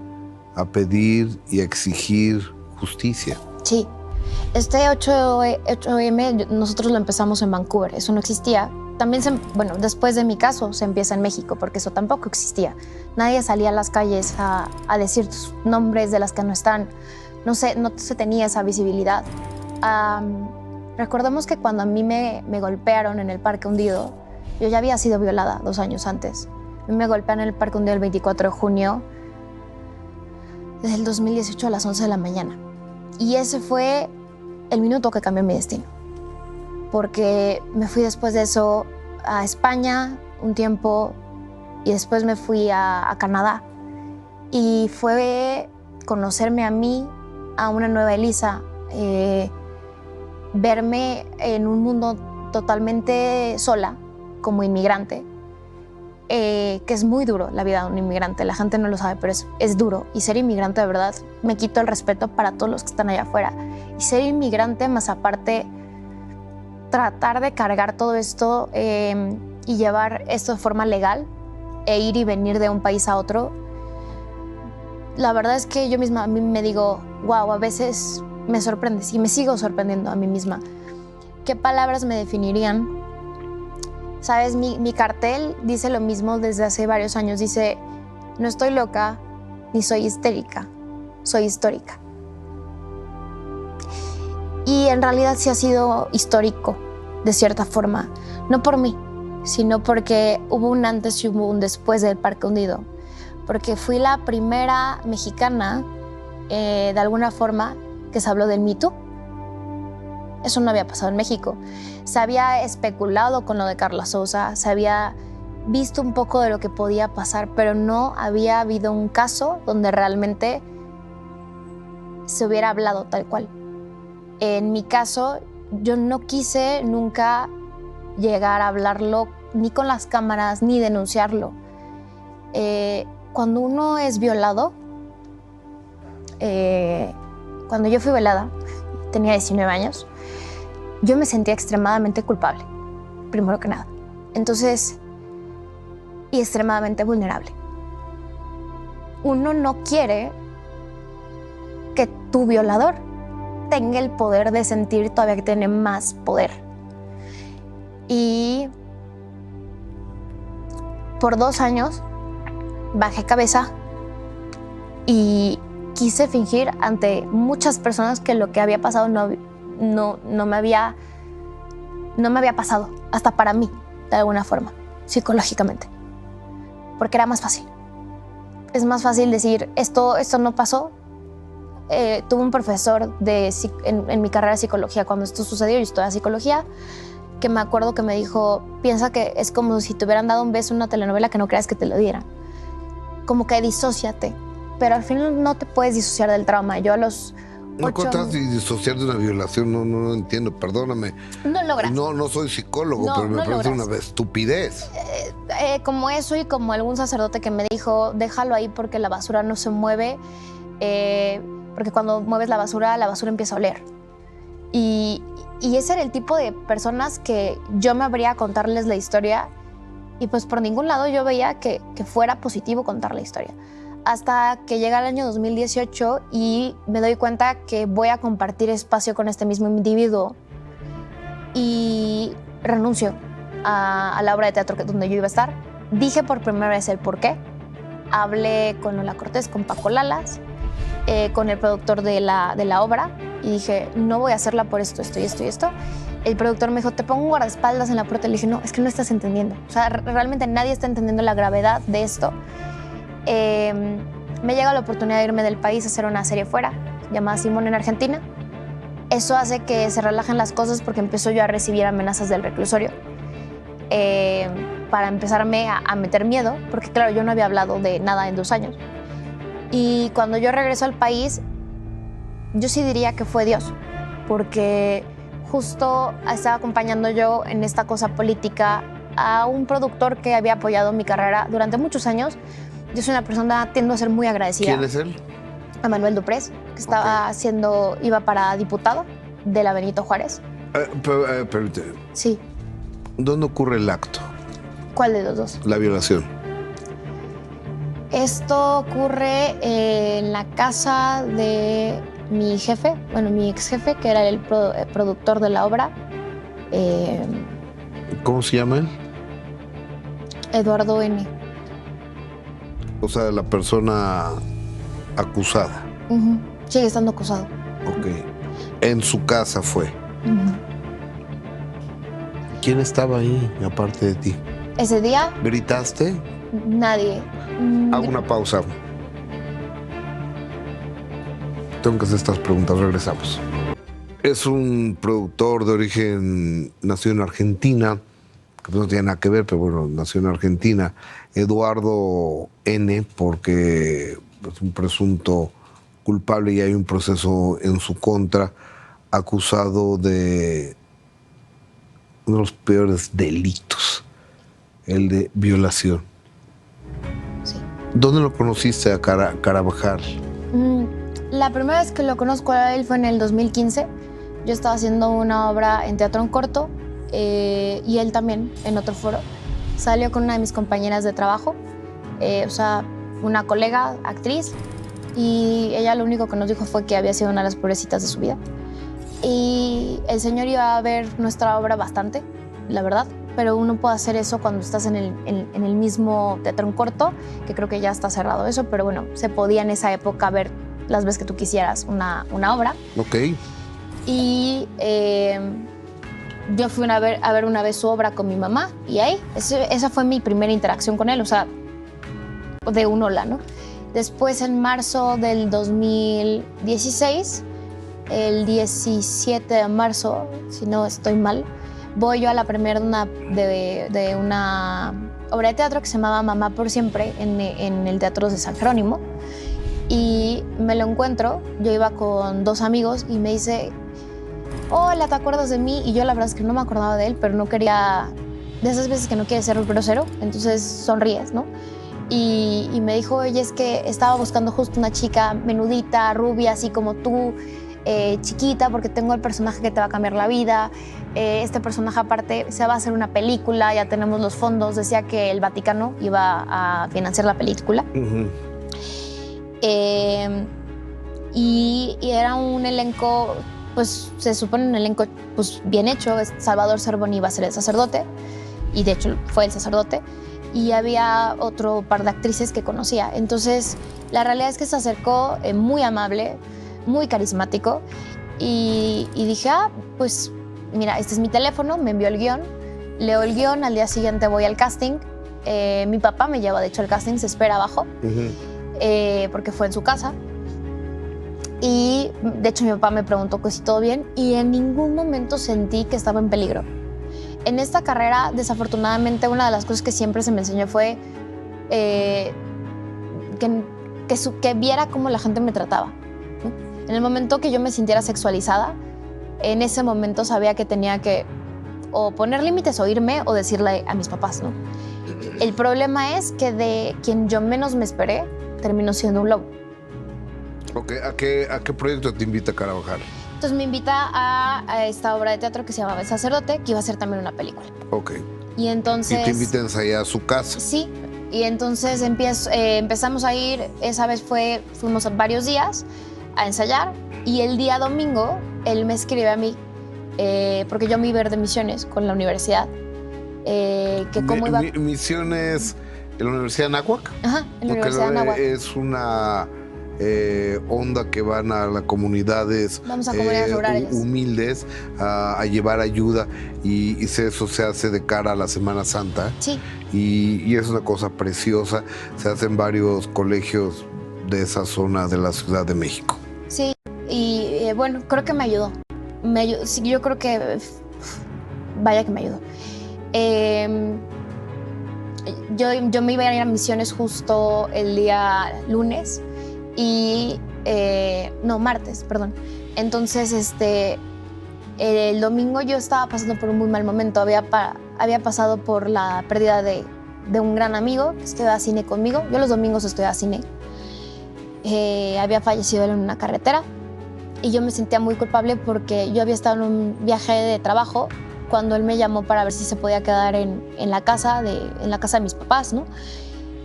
a pedir y a exigir justicia. Sí. Este 8M nosotros lo empezamos en Vancouver. Eso no existía. también, bueno, después de mi caso se empieza en México, porque eso tampoco existía. Nadie salía a las calles a decir nombres de las que no están. No se tenía esa visibilidad. Recordemos que cuando a mí me golpearon en el Parque Hundido, yo ya había sido violada 2 años antes. A mí me golpearon en el Parque Hundido el 24 de junio del 2018 a las 11 de la mañana. Y ese fue el minuto que cambió mi destino. Porque me fui después de eso a España un tiempo y después me fui a Canadá. Y fue conocerme a mí, a una nueva Elisa, verme en un mundo totalmente sola como inmigrante, que es muy duro la vida de un inmigrante. La gente no lo sabe, pero es duro. Y ser inmigrante de verdad me quito el respeto para todos los que están allá afuera. Y ser inmigrante más aparte tratar de cargar todo esto y llevar esto de forma legal e ir y venir de un país a otro, la verdad es que yo misma a mí me digo, wow, a veces me sorprendes y me sigo sorprendiendo a mí misma. ¿Qué palabras me definirían? Sabes, mi cartel dice lo mismo desde hace varios años. Dice, no estoy loca ni soy histérica, soy histórica. Y en realidad sí ha sido histórico, de cierta forma. No por mí, sino porque hubo un antes y hubo un después del Parque Hundido. Porque fui la primera mexicana, de alguna forma, que se habló del Me Too. Eso no había pasado en México. Se había especulado con lo de Carla Sousa, se había visto un poco de lo que podía pasar, pero no había habido un caso donde realmente se hubiera hablado tal cual. En mi caso, yo no quise nunca llegar a hablarlo ni con las cámaras ni denunciarlo. Cuando uno es violado, cuando yo fui violada, tenía 19 años, yo me sentía extremadamente culpable, primero que nada. Entonces, y extremadamente vulnerable. Uno no quiere que tu violador tenga el poder de sentir todavía que tiene más poder. Y por 2 años bajé cabeza y quise fingir ante muchas personas que lo que había pasado no me había pasado, hasta para mí, de alguna forma, psicológicamente. Porque era más fácil. Es más fácil decir, esto no pasó. Tuve un profesor en mi carrera de psicología, cuando esto sucedió, yo estudiaba psicología, que me acuerdo que me dijo, piensa que es como si te hubieran dado un beso en una telenovela que no creas que te lo dieran. Como que disóciate. Pero al final no te puedes disociar del trauma. Yo a los 8 ¿No tratas de disociar de una violación? No entiendo, perdóname. No logras. No soy psicólogo, pero me parece una estupidez. Como eso y como algún sacerdote que me dijo, déjalo ahí porque la basura no se mueve, porque cuando mueves la basura empieza a oler. Y ese era el tipo de personas que yo me abría a contarles la historia y pues por ningún lado yo veía que fuera positivo contar la historia. Hasta que llega el año 2018 y me doy cuenta que voy a compartir espacio con este mismo individuo y renuncio a la obra de teatro donde yo iba a estar. Dije por primera vez el por qué. Hablé con Lola Cortés, con Paco Lalas, con el productor de la obra y dije, no voy a hacerla por esto y esto. El productor me dijo, te pongo un guardaespaldas en la puerta. Le dije, no, es que no estás entendiendo. O sea, realmente nadie está entendiendo la gravedad de esto. Me llega la oportunidad de irme del país a hacer una serie fuera, llamada Simón en Argentina. Eso hace que se relajen las cosas porque empiezo yo a recibir amenazas del reclusorio para empezarme a meter miedo, porque claro, yo no había hablado de nada en 2 años. Y cuando yo regreso al país, yo sí diría que fue Dios, porque justo estaba acompañando yo en esta cosa política a un productor que había apoyado mi carrera durante muchos años. Yo soy una persona, tiendo a ser muy agradecida. ¿Quién es él? A Manuel Duprés, que estaba iba para diputado de la Benito Juárez. Permíteme. Sí. ¿Dónde ocurre el acto? ¿Cuál de los dos? La violación. Esto ocurre en la casa de mi jefe, mi ex jefe, que era el productor de la obra. ¿Cómo se llama él? Eduardo N. O sea, la persona acusada. Sigue estando acusado. Ok. En su casa fue. ¿Quién estaba ahí, aparte de ti? Ese día, ¿Gritaste? nadie. Hago una pausa. Tengo que hacer estas preguntas, regresamos. Es un productor de origen, nació en Argentina, que no tiene nada que ver, pero bueno, nació en Argentina. Eduardo N, porque es un presunto culpable y hay un proceso en su contra, acusado de uno de los peores delitos, el de violación. Sí. ¿Dónde lo conociste a Carabajal? La primera vez que lo conozco a él fue en el 2015. Yo estaba haciendo una obra en teatro en corto y él también en otro foro. Salió con una de mis compañeras de trabajo, o sea, una colega, actriz, y ella lo único que nos dijo fue que había sido una de las peorecitas de su vida. Y el señor iba a ver nuestra obra bastante, la verdad, pero uno puede hacer eso cuando estás en el mismo teatro en corto, que creo que ya está cerrado eso, pero bueno, se podía en esa época ver las veces que tú quisieras una obra. Ok. Y yo fui a ver una vez su obra con mi mamá y ahí, esa fue mi primera interacción con él, o sea, de un hola, ¿no? Después, en marzo del 2016, el 17 de marzo, si no estoy mal, voy yo a la premier de una obra de teatro que se llamaba Mamá por Siempre en el Teatro de San Jerónimo. Y me lo encuentro, yo iba con dos amigos y me dice, hola, ¿te acuerdas de mí? Y yo la verdad es que no me acordaba de él, pero no quería, de esas veces que no quieres ser grosero, entonces sonríes, ¿no? Y me dijo, oye, es que estaba buscando justo una chica menudita, rubia, así como tú, chiquita, porque tengo el personaje que te va a cambiar la vida. Este personaje aparte se va a hacer una película, ya tenemos los fondos, decía que el Vaticano iba a financiar la película. Y era un elenco, pues se supone un elenco pues, bien hecho. Salvador Cervoni iba a ser el sacerdote, y de hecho fue el sacerdote, y había otro par de actrices que conocía. Entonces, la realidad es que se acercó muy amable, muy carismático, y dije, pues mira, este es mi teléfono, me envió el guión, leo el guión, al día siguiente voy al casting. Mi papá me lleva, de hecho, al casting, se espera abajo, porque fue en su casa. Y de hecho mi papá me preguntó que si todo bien, y en ningún momento sentí que estaba en peligro. En esta carrera, desafortunadamente, una de las cosas que siempre se me enseñó fue que viera cómo la gente me trataba, ¿no? En el momento que yo me sintiera sexualizada, en ese momento sabía que tenía que o poner límites o irme o decirle a mis papás, ¿no? El problema es que de quien yo menos me esperé, terminó siendo un lobo. Ok, ¿a qué proyecto te invita Carabajal? Entonces me invita a esta obra de teatro que se llamaba El Sacerdote, que iba a ser también una película. Ok. Y entonces... Y te invita a ensayar a su casa. Sí, y entonces empezamos a ir, esa vez fuimos varios días a ensayar, y el día domingo él me escribe a mí, porque yo me iba a ir de misiones con la universidad, que cómo iba... ¿Misiones en la Universidad de Anáhuac? Ajá, en la Universidad de Anáhuac. Es una... onda que van a las comunidades, rurales, humildes a llevar ayuda, y eso se hace de cara a la Semana Santa. Sí. Y es una cosa preciosa. Se hace en varios colegios de esa zona de la Ciudad de México. Sí, y bueno, creo que me ayudó. Sí, yo creo que vaya que me ayudó. Yo me iba a ir a misiones justo el día lunes. Martes, perdón. Entonces, el domingo yo estaba pasando por un muy mal momento. Había pasado por la pérdida de un gran amigo que estudiaba cine conmigo. Yo los domingos estudiaba cine. Había fallecido él en una carretera y yo me sentía muy culpable porque yo había estado en un viaje de trabajo cuando él me llamó para ver si se podía quedar en la casa de mis papás, ¿no?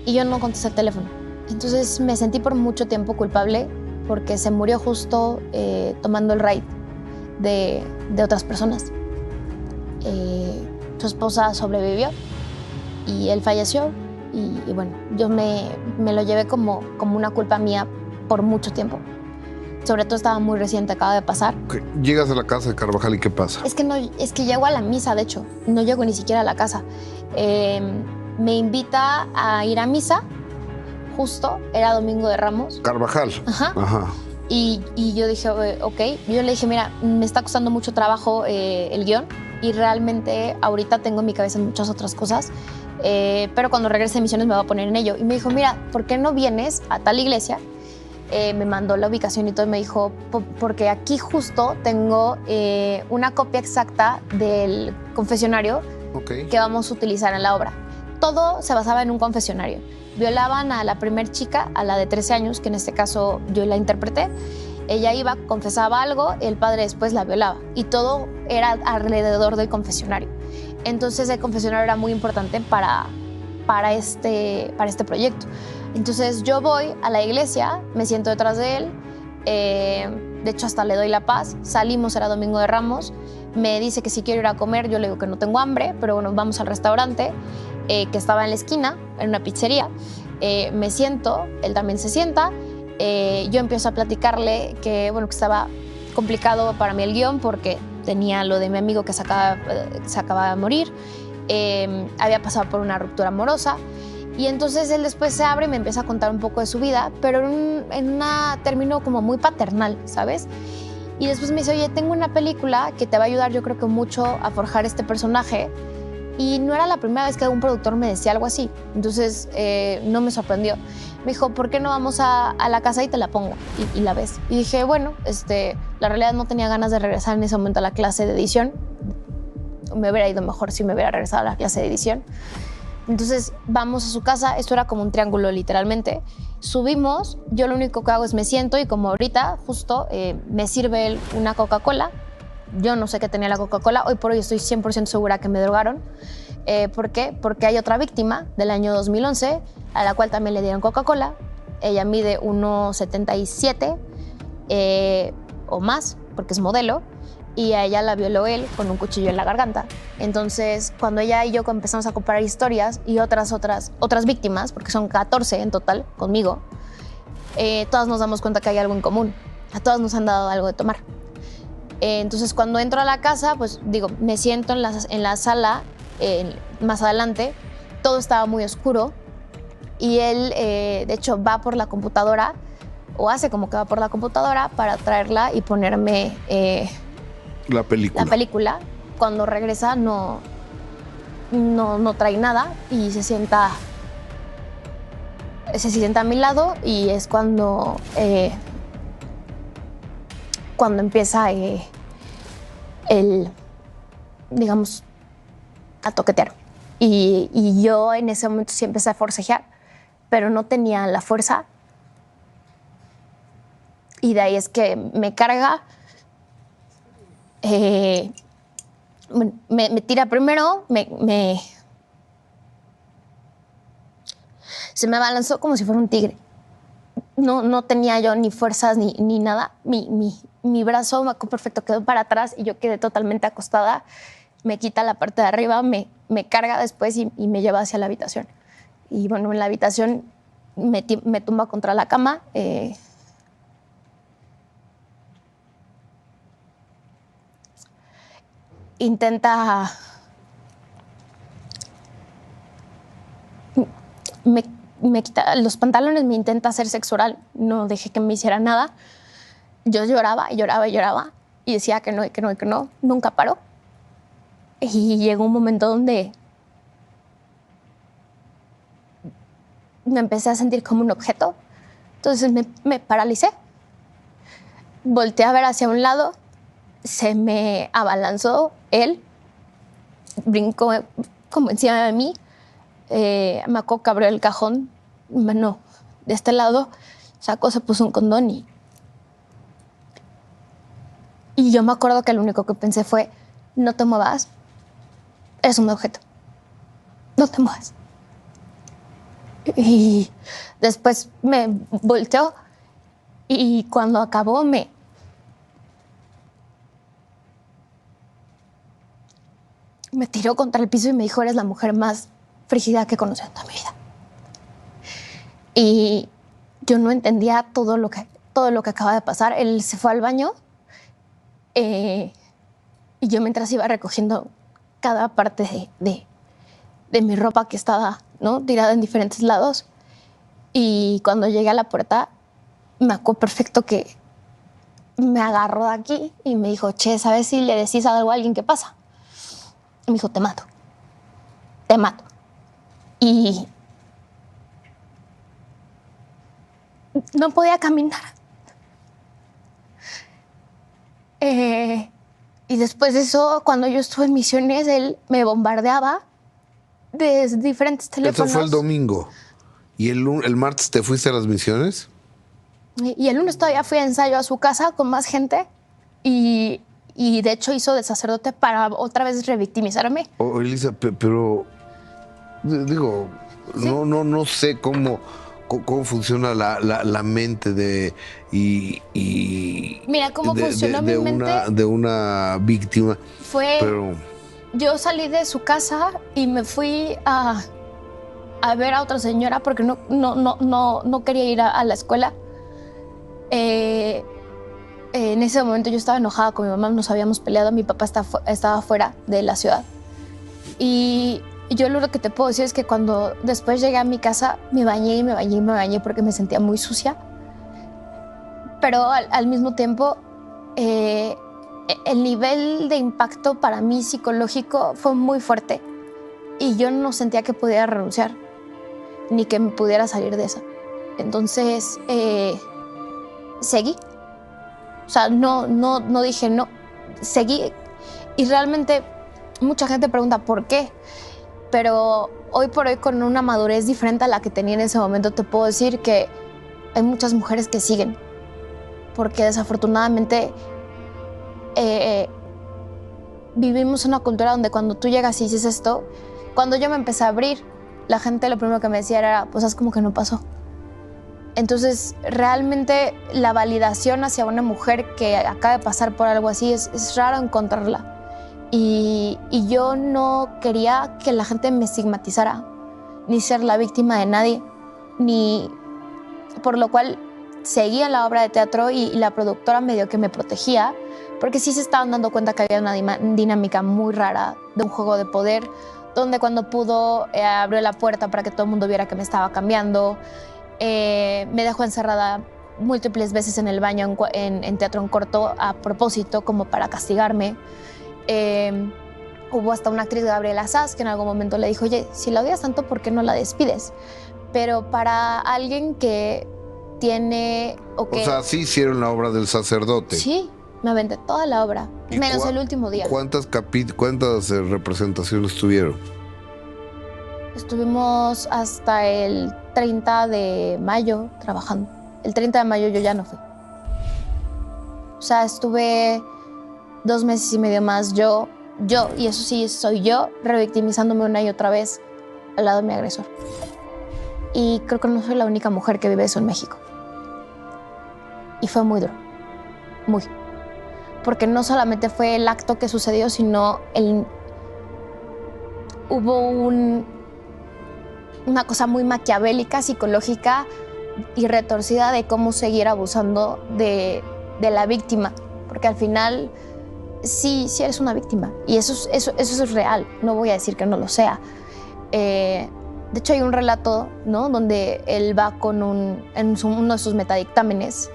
Y yo no contesté el teléfono. Entonces me sentí por mucho tiempo culpable porque se murió justo tomando el ride de otras personas. su esposa sobrevivió y él falleció. Y bueno, yo me lo llevé como una culpa mía por mucho tiempo. Sobre todo estaba muy reciente, acaba de pasar. Llegas a la casa de Carvajal y ¿qué pasa? Es que llego a la misa, de hecho. No llego ni siquiera a la casa. Me invita a ir a misa, justo, era Domingo de Ramos. Carvajal. Ajá. Y yo dije, ok. Yo le dije, mira, me está costando mucho trabajo el guión y realmente ahorita tengo en mi cabeza muchas otras cosas, pero cuando regrese de misiones me voy a poner en ello. Y me dijo, mira, ¿por qué no vienes a tal iglesia? Me mandó la ubicación y todo y me dijo, porque aquí justo tengo una copia exacta del confesionario que vamos a utilizar en la obra. Todo se basaba en un confesionario. Violaban a la primer chica, a la de 13 años, que en este caso yo la interpreté. Ella iba, confesaba algo, el padre después la violaba. Y todo era alrededor del confesionario. Entonces el confesionario era muy importante para este proyecto. Entonces yo voy a la iglesia, me siento detrás de él, de hecho hasta le doy la paz, salimos, era Domingo de Ramos, me dice que si quiero ir a comer, yo le digo que no tengo hambre, pero bueno, vamos al restaurante que estaba en la esquina, en una pizzería, me siento, él también se sienta, yo empiezo a platicarle que, bueno, que estaba complicado para mí el guión porque tenía lo de mi amigo que se acaba de morir, había pasado por una ruptura amorosa. Y entonces él después se abre y me empieza a contar un poco de su vida, pero en un término como muy paternal, ¿sabes? Y después me dice, oye, tengo una película que te va a ayudar yo creo que mucho a forjar este personaje. Y no era la primera vez que un productor me decía algo así. Entonces no me sorprendió. Me dijo, ¿por qué no vamos a la casa y te la pongo y la ves? Y dije, bueno, la realidad no tenía ganas de regresar en ese momento a la clase de edición. Me hubiera ido mejor si me hubiera regresado a la clase de edición. Entonces vamos a su casa, esto era como un triángulo literalmente. Subimos, yo lo único que hago es me siento y como ahorita justo me sirve él una Coca-Cola. Yo no sé qué tenía la Coca-Cola, hoy por hoy estoy 100% segura que me drogaron. ¿Por qué? Porque hay otra víctima del año 2011 a la cual también le dieron Coca-Cola. Ella mide 1,77 o más, porque es modelo. Y a ella la violó él con un cuchillo en la garganta. Entonces, cuando ella y yo empezamos a comparar historias y otras víctimas, porque son 14 en total conmigo, todas nos damos cuenta que hay algo en común. A todas nos han dado algo de tomar. Entonces, cuando entro a la casa, pues digo, me siento en la sala, más adelante, todo estaba muy oscuro y él, de hecho, va por la computadora o hace como que va por la computadora para traerla y ponerme... La película. Cuando regresa no trae nada y se sienta a mi lado y es cuando empieza digamos, a toquetear. Y yo en ese momento sí empecé a forcejear, pero no tenía la fuerza. Y de ahí es que me carga. Me tira primero, se me abalanzó como si fuera un tigre. No tenía yo ni fuerzas ni nada. Mi brazo perfecto quedó para atrás y yo quedé totalmente acostada. Me quita la parte de arriba, me carga después y me lleva hacia la habitación. Y bueno, en la habitación me tumba contra la cama. Intenta... Me quita los pantalones, me intenta hacer sexo oral. No dejé que me hiciera nada. Yo lloraba y lloraba y lloraba y decía que no y que no y que no. Nunca paró. Y llegó un momento donde me empecé a sentir como un objeto. Entonces me paralicé. Volteé a ver hacia un lado. Se me abalanzó él. Brincó como encima de mí. Me acuerdo que abrió el cajón. Bueno, de este lado sacó, se puso un condón y yo me acuerdo que lo único que pensé fue: no te muevas, eres un objeto, no te muevas. Y después me volteó y cuando acabó Me tiró contra el piso y me dijo, eres la mujer más frígida que he conocido en toda mi vida. Y yo no entendía todo lo que acaba de pasar. Él se fue al baño y yo mientras iba recogiendo cada parte de mi ropa que estaba, ¿no?, tirada en diferentes lados. Y cuando llegué a la puerta, me acuerdo perfecto que me agarró de aquí y me dijo, che, ¿sabes si le decís algo a alguien qué pasa? Y me dijo, te mato. Te mato. Y no podía caminar. Y después de eso, cuando yo estuve en Misiones, él me bombardeaba de diferentes teléfonos. Eso fue el domingo. ¿Y el martes te fuiste a las Misiones? Y el lunes todavía fui a ensayo a su casa con más gente y de hecho hizo de sacerdote para otra vez revictimizarme. Elisa, pero digo, ¿sí? no sé cómo funciona la mente Mira, cómo funcionó mi mente de una víctima. Yo salí de su casa y me fui a ver a otra señora porque no quería ir a la escuela. En ese momento yo estaba enojada con mi mamá, nos habíamos peleado, mi papá estaba fuera de la ciudad. Y yo lo que te puedo decir es que cuando después llegué a mi casa, me bañé porque me sentía muy sucia. Pero al mismo tiempo, el nivel de impacto para mí psicológico fue muy fuerte. Y yo no sentía que pudiera renunciar, ni que me pudiera salir de esa. Entonces, seguí. O sea, no dije no. Seguí. Y realmente mucha gente pregunta por qué. Pero hoy por hoy, con una madurez diferente a la que tenía en ese momento, te puedo decir que hay muchas mujeres que siguen. Porque desafortunadamente vivimos una cultura donde cuando tú llegas y dices esto, cuando yo me empecé a abrir, la gente lo primero que me decía era, pues haz como que no pasó. Entonces, realmente la validación hacia una mujer que acaba de pasar por algo así es raro encontrarla. Y yo no quería que la gente me estigmatizara, ni ser la víctima de nadie, ni por lo cual seguía la obra de teatro y la productora medio que me protegía, porque sí se estaban dando cuenta que había una dinámica muy rara de un juego de poder, donde cuando pudo abrió la puerta para que todo el mundo viera que me estaba cambiando. Me dejó encerrada múltiples veces en el baño en teatro en corto a propósito, como para castigarme. Hubo hasta una actriz, Gabriela Sass, que en algún momento le dijo, oye, si la odias tanto, ¿por qué no la despides? Pero para alguien que tiene... O sea, sí hicieron la obra del sacerdote. Sí, me aventé toda la obra, menos el último día. ¿Cuántas representaciones tuvieron? Estuvimos hasta el 30 de mayo trabajando. El 30 de mayo yo ya no fui. O sea, estuve 2 meses y medio más yo, y eso sí soy yo, revictimizándome una y otra vez al lado de mi agresor. Y creo que no soy la única mujer que vive eso en México. Y fue muy duro, muy. Porque no solamente fue el acto que sucedió, sino hubo una cosa muy maquiavélica, psicológica y retorcida de cómo seguir abusando de la víctima. Porque al final sí eres una víctima. Y eso es real. No voy a decir que no lo sea. De hecho, hay un relato, ¿no?, donde él va con uno de sus metadictámenes.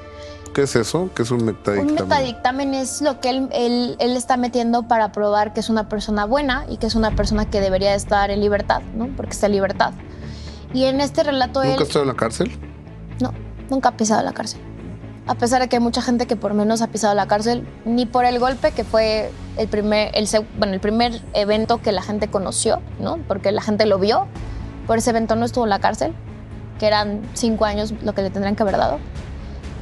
¿Qué es eso? ¿Qué es un metadictamen? Un metadictamen es lo que él está metiendo para probar que es una persona buena y que es una persona que debería estar en libertad, ¿no? Porque está en libertad. Y en este relato ¿Nunca has estado en la cárcel? No, nunca ha pisado la cárcel. A pesar de que hay mucha gente que por menos ha pisado la cárcel, ni por el golpe, que fue el primer evento que la gente conoció, ¿no? Porque la gente lo vio. Por ese evento no estuvo en la cárcel, que eran 5 años lo que le tendrían que haber dado.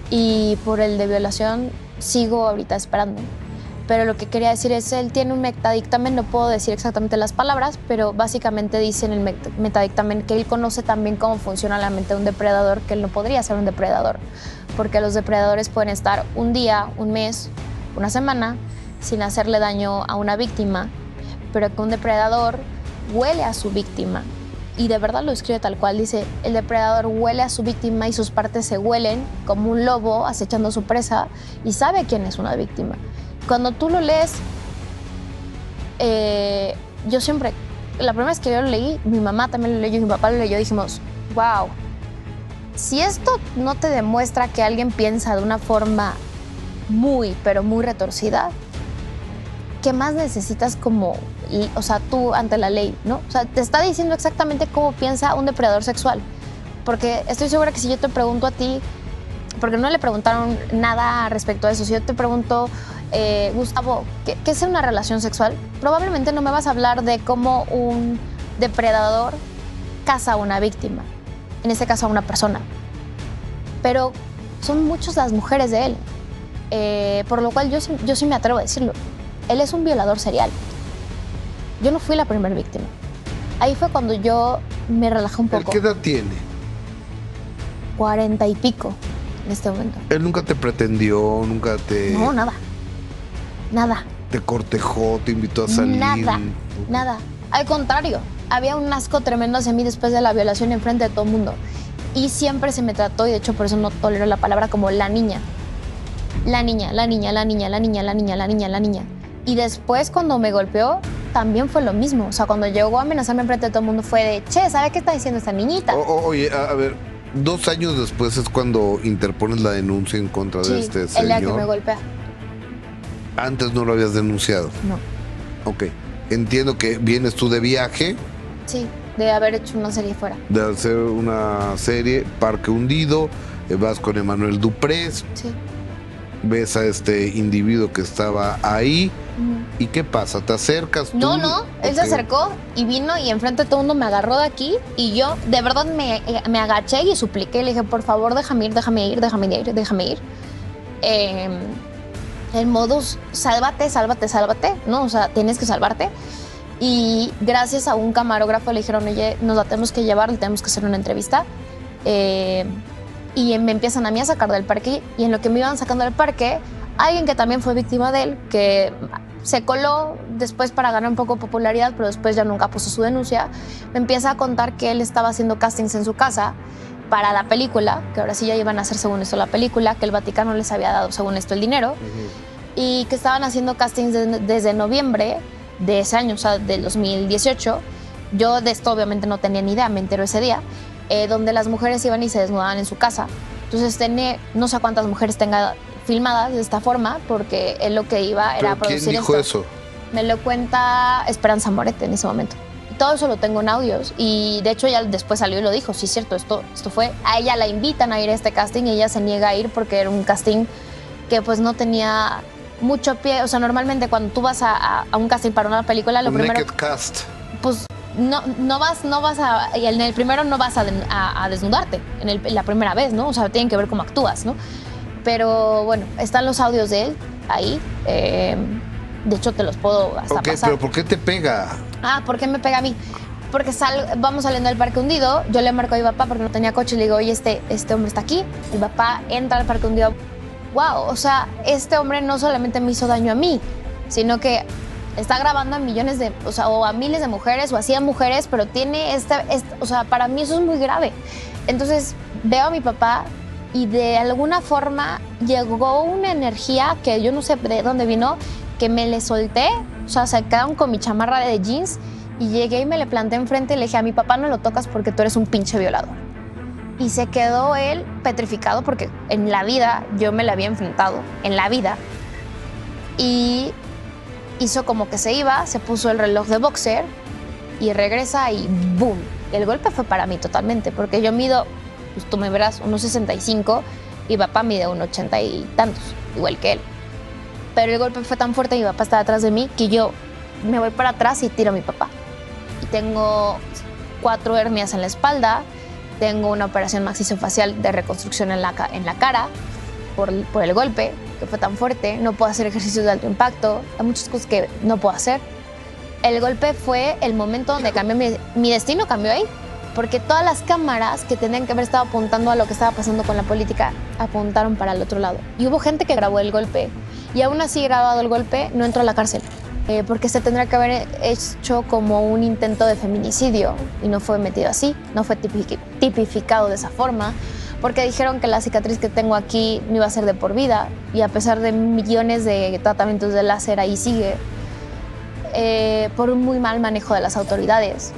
Y por el de violación sigo ahorita esperando. Pero lo que quería decir es, él tiene un metadictamen, no puedo decir exactamente las palabras, pero básicamente dice en el metadictamen que él conoce también cómo funciona la mente de un depredador, que él no podría ser un depredador, porque los depredadores pueden estar un día, un mes, una semana, sin hacerle daño a una víctima, pero que un depredador huele a su víctima. Y de verdad lo escribe tal cual, dice, el depredador huele a su víctima y sus partes se huelen como un lobo acechando a su presa y sabe quién es una víctima. Cuando tú lo lees, yo siempre, la primera vez que yo lo leí, mi mamá también lo leyó y mi papá lo leyó, dijimos, wow, si esto no te demuestra que alguien piensa de una forma muy, pero muy retorcida, ¿qué más necesitas como, o sea, tú ante la ley, ¿no? O sea, te está diciendo exactamente cómo piensa un depredador sexual. Porque estoy segura que si yo te pregunto a ti, porque no le preguntaron nada respecto a eso, si yo te pregunto, Gustavo, ¿qué es una relación sexual? Probablemente no me vas a hablar de cómo un depredador caza a una víctima, en este caso a una persona. Pero son muchas las mujeres de él, por lo cual yo sí me atrevo a decirlo. Él es un violador serial. Yo no fui la primera víctima. Ahí fue cuando yo me relajé un poco. ¿Él qué edad tiene? 40 y pico en este momento. ¿Él nunca te pretendió, nunca te... No, nada. Nada. ¿Te cortejó, te invitó a salir? Nada. Al contrario, había un asco tremendo hacia mí después de la violación enfrente de todo el mundo. Y siempre se me trató, y de hecho por eso no tolero la palabra, como la niña. La niña. Y después cuando me golpeó, también fue lo mismo. O sea, cuando llegó a amenazarme enfrente de todo el mundo fue de, che, ¿sabe qué está diciendo esta niñita? Oye, a ver, 2 años después es cuando interpones la denuncia en contra de este señor. El día que me golpea. Antes no lo habías denunciado. No. Ok. Entiendo que vienes tú de viaje. Sí, de haber hecho una serie fuera. De hacer una serie, Parque Hundido, vas con Emanuel Duprés. Sí. Ves a este individuo que estaba ahí. ¿Y qué pasa? ¿Te acercas tú? No, él se acercó y vino y enfrente de todo el mundo me agarró de aquí y yo de verdad me agaché y supliqué, le dije, por favor, déjame ir. El modus, sálvate, ¿no? O sea, tienes que salvarte. Y gracias a un camarógrafo le dijeron, oye, nos la tenemos que llevar, le tenemos que hacer una entrevista. Y me empiezan a mí a sacar del parque y en lo que me iban sacando del parque, alguien que también fue víctima de él, que se coló después para ganar un poco de popularidad, pero después ya nunca puso su denuncia, me empieza a contar que él estaba haciendo castings en su casa para la película, que ahora sí ya iban a hacer según esto la película, que el Vaticano les había dado según esto el dinero, y que estaban haciendo castings desde noviembre de ese año, o sea, del 2018. Yo de esto obviamente no tenía ni idea, me enteró ese día, donde las mujeres iban y se desnudaban en su casa. Entonces no sé cuántas mujeres tenga filmadas de esta forma, porque él lo que iba era a producir ¿quién dijo esto. eso? Me lo cuenta Esperanza Moret en ese momento. Todo eso lo tengo en audios y de hecho ella después salió y lo dijo, sí es cierto, esto fue, a ella la invitan a ir a este casting y ella se niega a ir porque era un casting que pues no tenía mucho pie. O sea, normalmente cuando tú vas a un casting para una película, lo primero... Naked cast. Pues no vas a... Y en el primero no vas a desnudarte, en la primera vez, ¿no? O sea, tienen que ver cómo actúas, ¿no? Pero bueno, están los audios de él ahí. De hecho, te los puedo hasta pasar. Pero ¿por qué te pega? ¿Por qué me pega a mí? Porque vamos saliendo del Parque Hundido, yo le marco a mi papá porque no tenía coche y le digo, oye, este hombre está aquí. Mi papá entra al Parque Hundido. Wow, o sea, este hombre no solamente me hizo daño a mí, sino que está grabando a millones de, o sea, o a miles de mujeres, o a 100 mujeres, pero tiene o sea, para mí eso es muy grave. Entonces, veo a mi papá y de alguna forma llegó una energía que yo no sé de dónde vino, que me le solté, o sea, se quedaron con mi chamarra de jeans y llegué y me le planté enfrente y le dije, a mi papá no lo tocas porque tú eres un pinche violador. Y se quedó él petrificado porque en la vida yo me la había enfrentado, en la vida. Y hizo como que se iba, se puso el reloj de boxer y regresa y ¡boom! El golpe fue para mí totalmente, porque yo mido, pues tú me verás, 1,65 y papá mide 1,80 y tantos, igual que él. Pero el golpe fue tan fuerte y mi papá estaba atrás de mí que yo me voy para atrás y tiro a mi papá. Y tengo 4 hernias en la espalda, tengo una operación maxilofacial de reconstrucción en la cara por el golpe, que fue tan fuerte. No puedo hacer ejercicios de alto impacto, hay muchas cosas que no puedo hacer. El golpe fue el momento donde cambió mi destino, cambió ahí, porque todas las cámaras que tenían que haber estado apuntando a lo que estaba pasando con la política apuntaron para el otro lado. Y hubo gente que grabó el golpe y aún así grabado el golpe no entró a la cárcel. porque se tendría que haber hecho como un intento de feminicidio y no fue metido así, no fue tipificado de esa forma, porque dijeron que la cicatriz que tengo aquí me iba a ser de por vida y a pesar de millones de tratamientos de láser ahí sigue, por un muy mal manejo de las autoridades.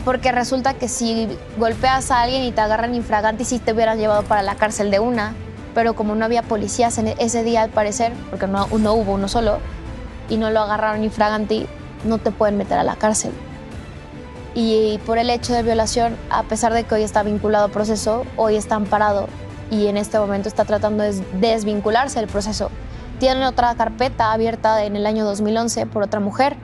Porque resulta que si golpeas a alguien y te agarran infragante, sí te hubieran llevado para la cárcel de una, pero como no había policías en ese día al parecer, porque no hubo uno solo, y no lo agarraron infragante, no te pueden meter a la cárcel. Y por el hecho de violación, a pesar de que hoy está vinculado al proceso, hoy está amparado y en este momento está tratando de desvincularse del proceso. Tiene otra carpeta abierta en el año 2011 por otra mujer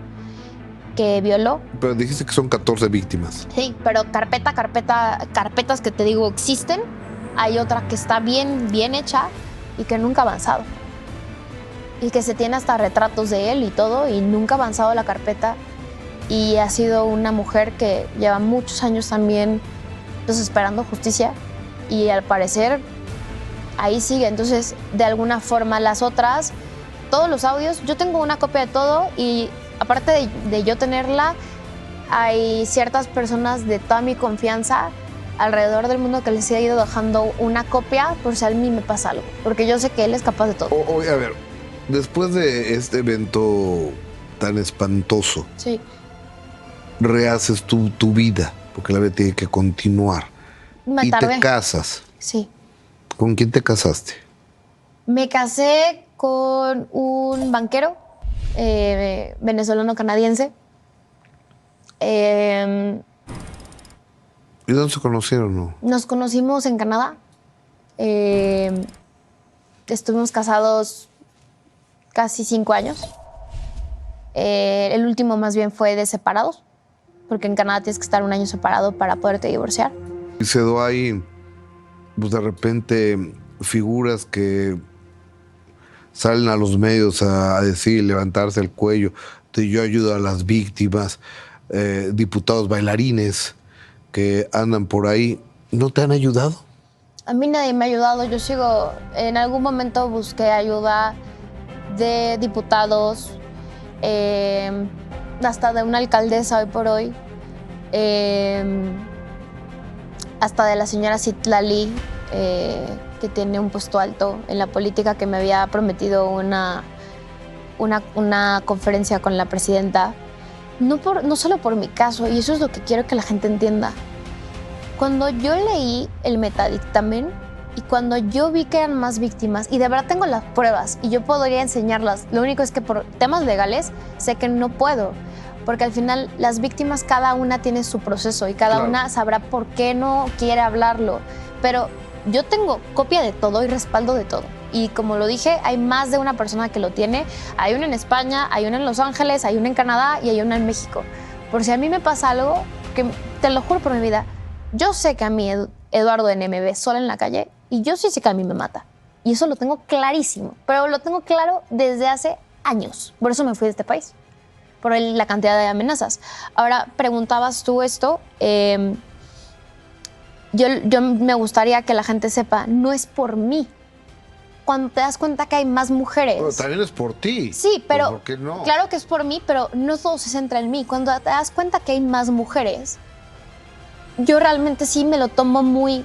que violó. Pero dijiste que son 14 víctimas. Sí, pero carpetas que te digo existen. Hay otra que está bien hecha y que nunca ha avanzado. Y que se tiene hasta retratos de él y todo y nunca ha avanzado la carpeta. Y ha sido una mujer que lleva muchos años también pues, esperando justicia y al parecer ahí sigue. Entonces, de alguna forma las otras, todos los audios, yo tengo una copia de todo y aparte de yo tenerla, hay ciertas personas de toda mi confianza alrededor del mundo que les he ido dejando una copia por si a mí me pasa algo, porque yo sé que él es capaz de todo. Oye, a ver, después de este evento tan espantoso, Sí. rehaces tu vida, porque la vida tiene que continuar. Me y tardé. te casas. Sí. ¿Con quién te casaste? Me casé con un banquero venezolano-canadiense. ¿Y dónde se conocieron, no? Nos conocimos en Canadá. Estuvimos casados casi 5 años. El último más bien fue de separados, porque en Canadá tienes que estar 1 año separado para poderte divorciar. Y se dio ahí, pues de repente, figuras que salen a los medios a decir, levantarse el cuello, de yo ayudo a las víctimas, diputados bailarines que andan por ahí. ¿No te han ayudado? A mí nadie me ha ayudado. Yo sigo, en algún momento busqué ayuda de diputados, hasta de una alcaldesa hoy por hoy, hasta de la señora Citlali, que tiene un puesto alto en la política, que me había prometido una conferencia con la presidenta. No solo por mi caso, y eso es lo que quiero que la gente entienda. Cuando yo leí el metadictamen y cuando yo vi que eran más víctimas, y de verdad tengo las pruebas y yo podría enseñarlas, lo único es que por temas legales sé que no puedo, porque al final las víctimas cada una tiene su proceso y cada una sabrá por qué no quiere hablarlo, pero yo tengo copia de todo y respaldo de todo. Y como lo dije, hay más de una persona que lo tiene. Hay una en España, hay una en Los Ángeles, hay una en Canadá y hay una en México. Por si a mí me pasa algo, que te lo juro por mi vida, yo sé que a mí Eduardo N. me ve sola en la calle y yo sí sé que a mí me mata. Y eso lo tengo clarísimo, pero lo tengo claro desde hace años. Por eso me fui de este país, por la cantidad de amenazas. Ahora, preguntabas tú esto. Yo me gustaría que la gente sepa, no es por mí. Cuando te das cuenta que hay más mujeres... Pero también es por ti. Sí, pero ¿Por qué no? Claro que es por mí, pero no todo se centra en mí. Cuando te das cuenta que hay más mujeres, yo realmente sí me lo tomo muy...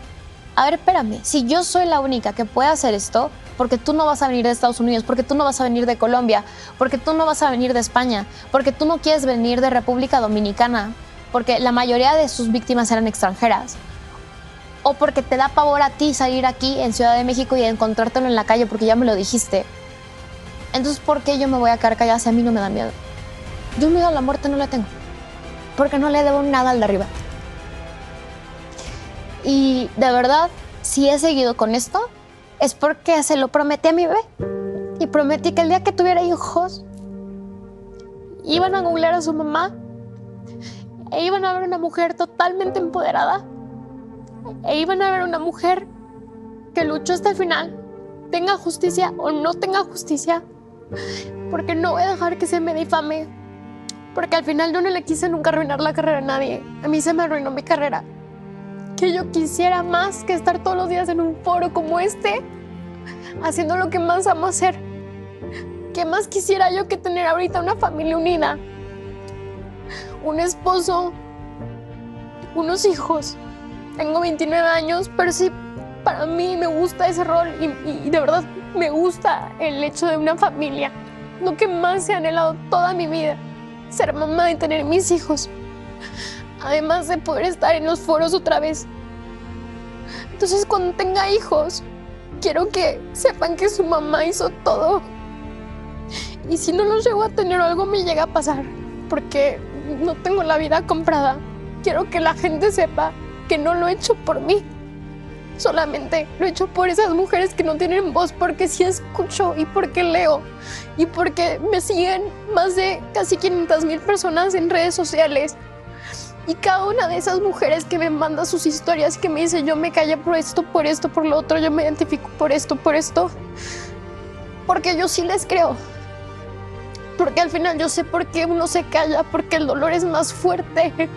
A ver, espérame, si yo soy la única que puede hacer esto, porque tú no vas a venir de Estados Unidos, porque tú no vas a venir de Colombia, porque tú no vas a venir de España, porque tú no quieres venir de República Dominicana, porque la mayoría de sus víctimas eran extranjeras, o porque te da pavor a ti salir aquí en Ciudad de México y encontrártelo en la calle porque ya me lo dijiste. Entonces, ¿por qué yo me voy a quedar callada si a mí no me da miedo? Yo miedo a la muerte no le tengo, porque no le debo nada al de arriba. Y de verdad, si he seguido con esto, es porque se lo prometí a mi bebé. Y prometí que el día que tuviera hijos, iban a googlear a su mamá e iban a ver una mujer totalmente empoderada. E iban a ver una mujer que luchó hasta el final, tenga justicia o no tenga justicia, porque no voy a dejar que se me difame, porque al final yo no le quise nunca arruinar la carrera a nadie. A mí se me arruinó mi carrera, que yo quisiera más que estar todos los días en un foro como este, haciendo lo que más amo hacer, ¿Qué más quisiera yo que tener ahorita una familia unida? Un esposo, unos hijos. Tengo 29 años, pero sí, para mí me gusta ese rol y de verdad me gusta el hecho de una familia. Lo que más he anhelado toda mi vida, ser mamá y tener mis hijos. Además de poder estar en los foros otra vez. Entonces, cuando tenga hijos, quiero que sepan que su mamá hizo todo. Y si no los llego a tener o algo me llega a pasar, porque no tengo la vida comprada, quiero que la gente sepa que no lo he hecho por mí. Solamente lo he hecho por esas mujeres que no tienen voz, porque sí escucho y porque leo y porque me siguen más de casi 500,000 personas en redes sociales. Y cada una de esas mujeres que me manda sus historias, que me dice, yo me callé por esto, por lo otro, yo me identifico por esto, porque yo sí les creo. Porque al final yo sé por qué uno se calla, porque el dolor es más fuerte,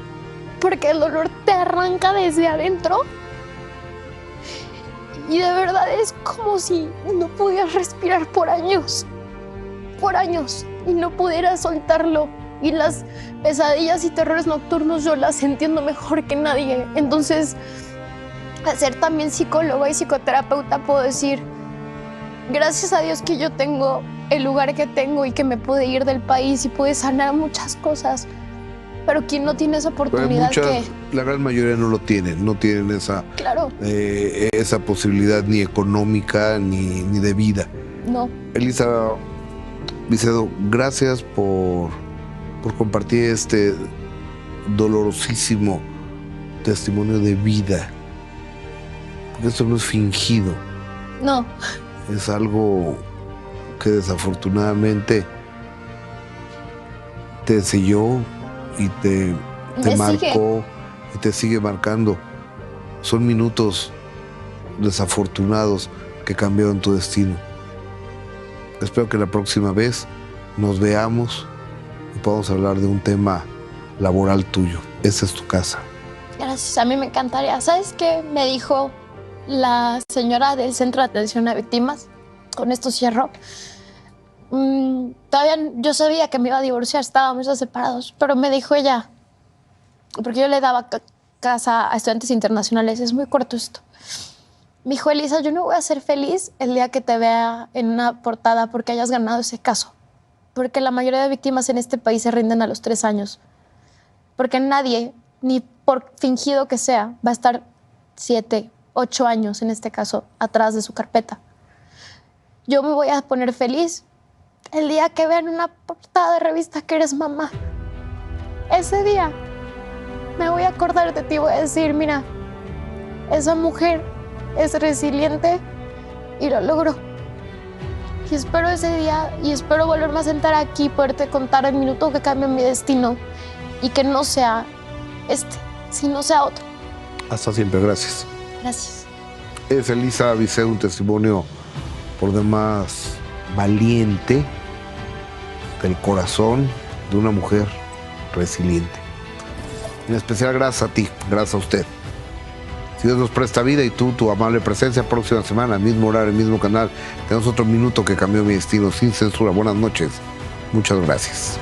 porque el dolor te arranca desde adentro. Y de verdad es como si no pudieras respirar por años, y no pudieras soltarlo. Y las pesadillas y terrores nocturnos yo las entiendo mejor que nadie. Entonces, al ser también psicóloga y psicoterapeuta, puedo decir, gracias a Dios que yo tengo el lugar que tengo y que me pude ir del país y pude sanar muchas cosas. Pero quien no tiene esa oportunidad, la gran mayoría no lo tienen, no tienen esa, claro, esa posibilidad ni económica ni de vida. No. Elisa Vicedo, gracias por compartir este dolorosísimo testimonio de vida. Porque esto no es fingido. No. Es algo que desafortunadamente te selló y te marcó y te sigue marcando. Son minutos desafortunados que cambiaron tu destino. Espero que la próxima vez nos veamos y podamos hablar de un tema laboral tuyo. Esta es tu casa. Gracias, a mí me encantaría. ¿Sabes qué me dijo la señora del Centro de Atención a Víctimas? Con esto cierro. Todavía yo sabía que me iba a divorciar, estábamos ya separados, pero me dijo ella, porque yo le daba casa a estudiantes internacionales, es muy corto esto. Me dijo, Elisa, yo no voy a ser feliz el día que te vea en una portada porque hayas ganado ese caso. Porque la mayoría de víctimas en este país se rinden a los 3 años. Porque nadie, ni por fingido que sea, va a estar 7, 8 años, en este caso, atrás de su carpeta. Yo me voy a poner feliz el día que vean una portada de revista que eres mamá. Ese día me voy a acordar de ti y voy a decir, mira, esa mujer es resiliente y lo logró. Y espero ese día y espero volverme a sentar aquí y poderte contar el minuto que cambia mi destino y que no sea este, sino sea otro. Hasta siempre, gracias. Gracias. Es Elisa Vicedo, un testimonio por demás valiente, del corazón de una mujer resiliente. En especial gracias a ti, gracias a usted. Si Dios nos presta vida y tú, tu amable presencia, próxima semana, mismo horario, mismo canal, tenemos otro minuto que cambió mi destino sin censura. Buenas noches, muchas gracias.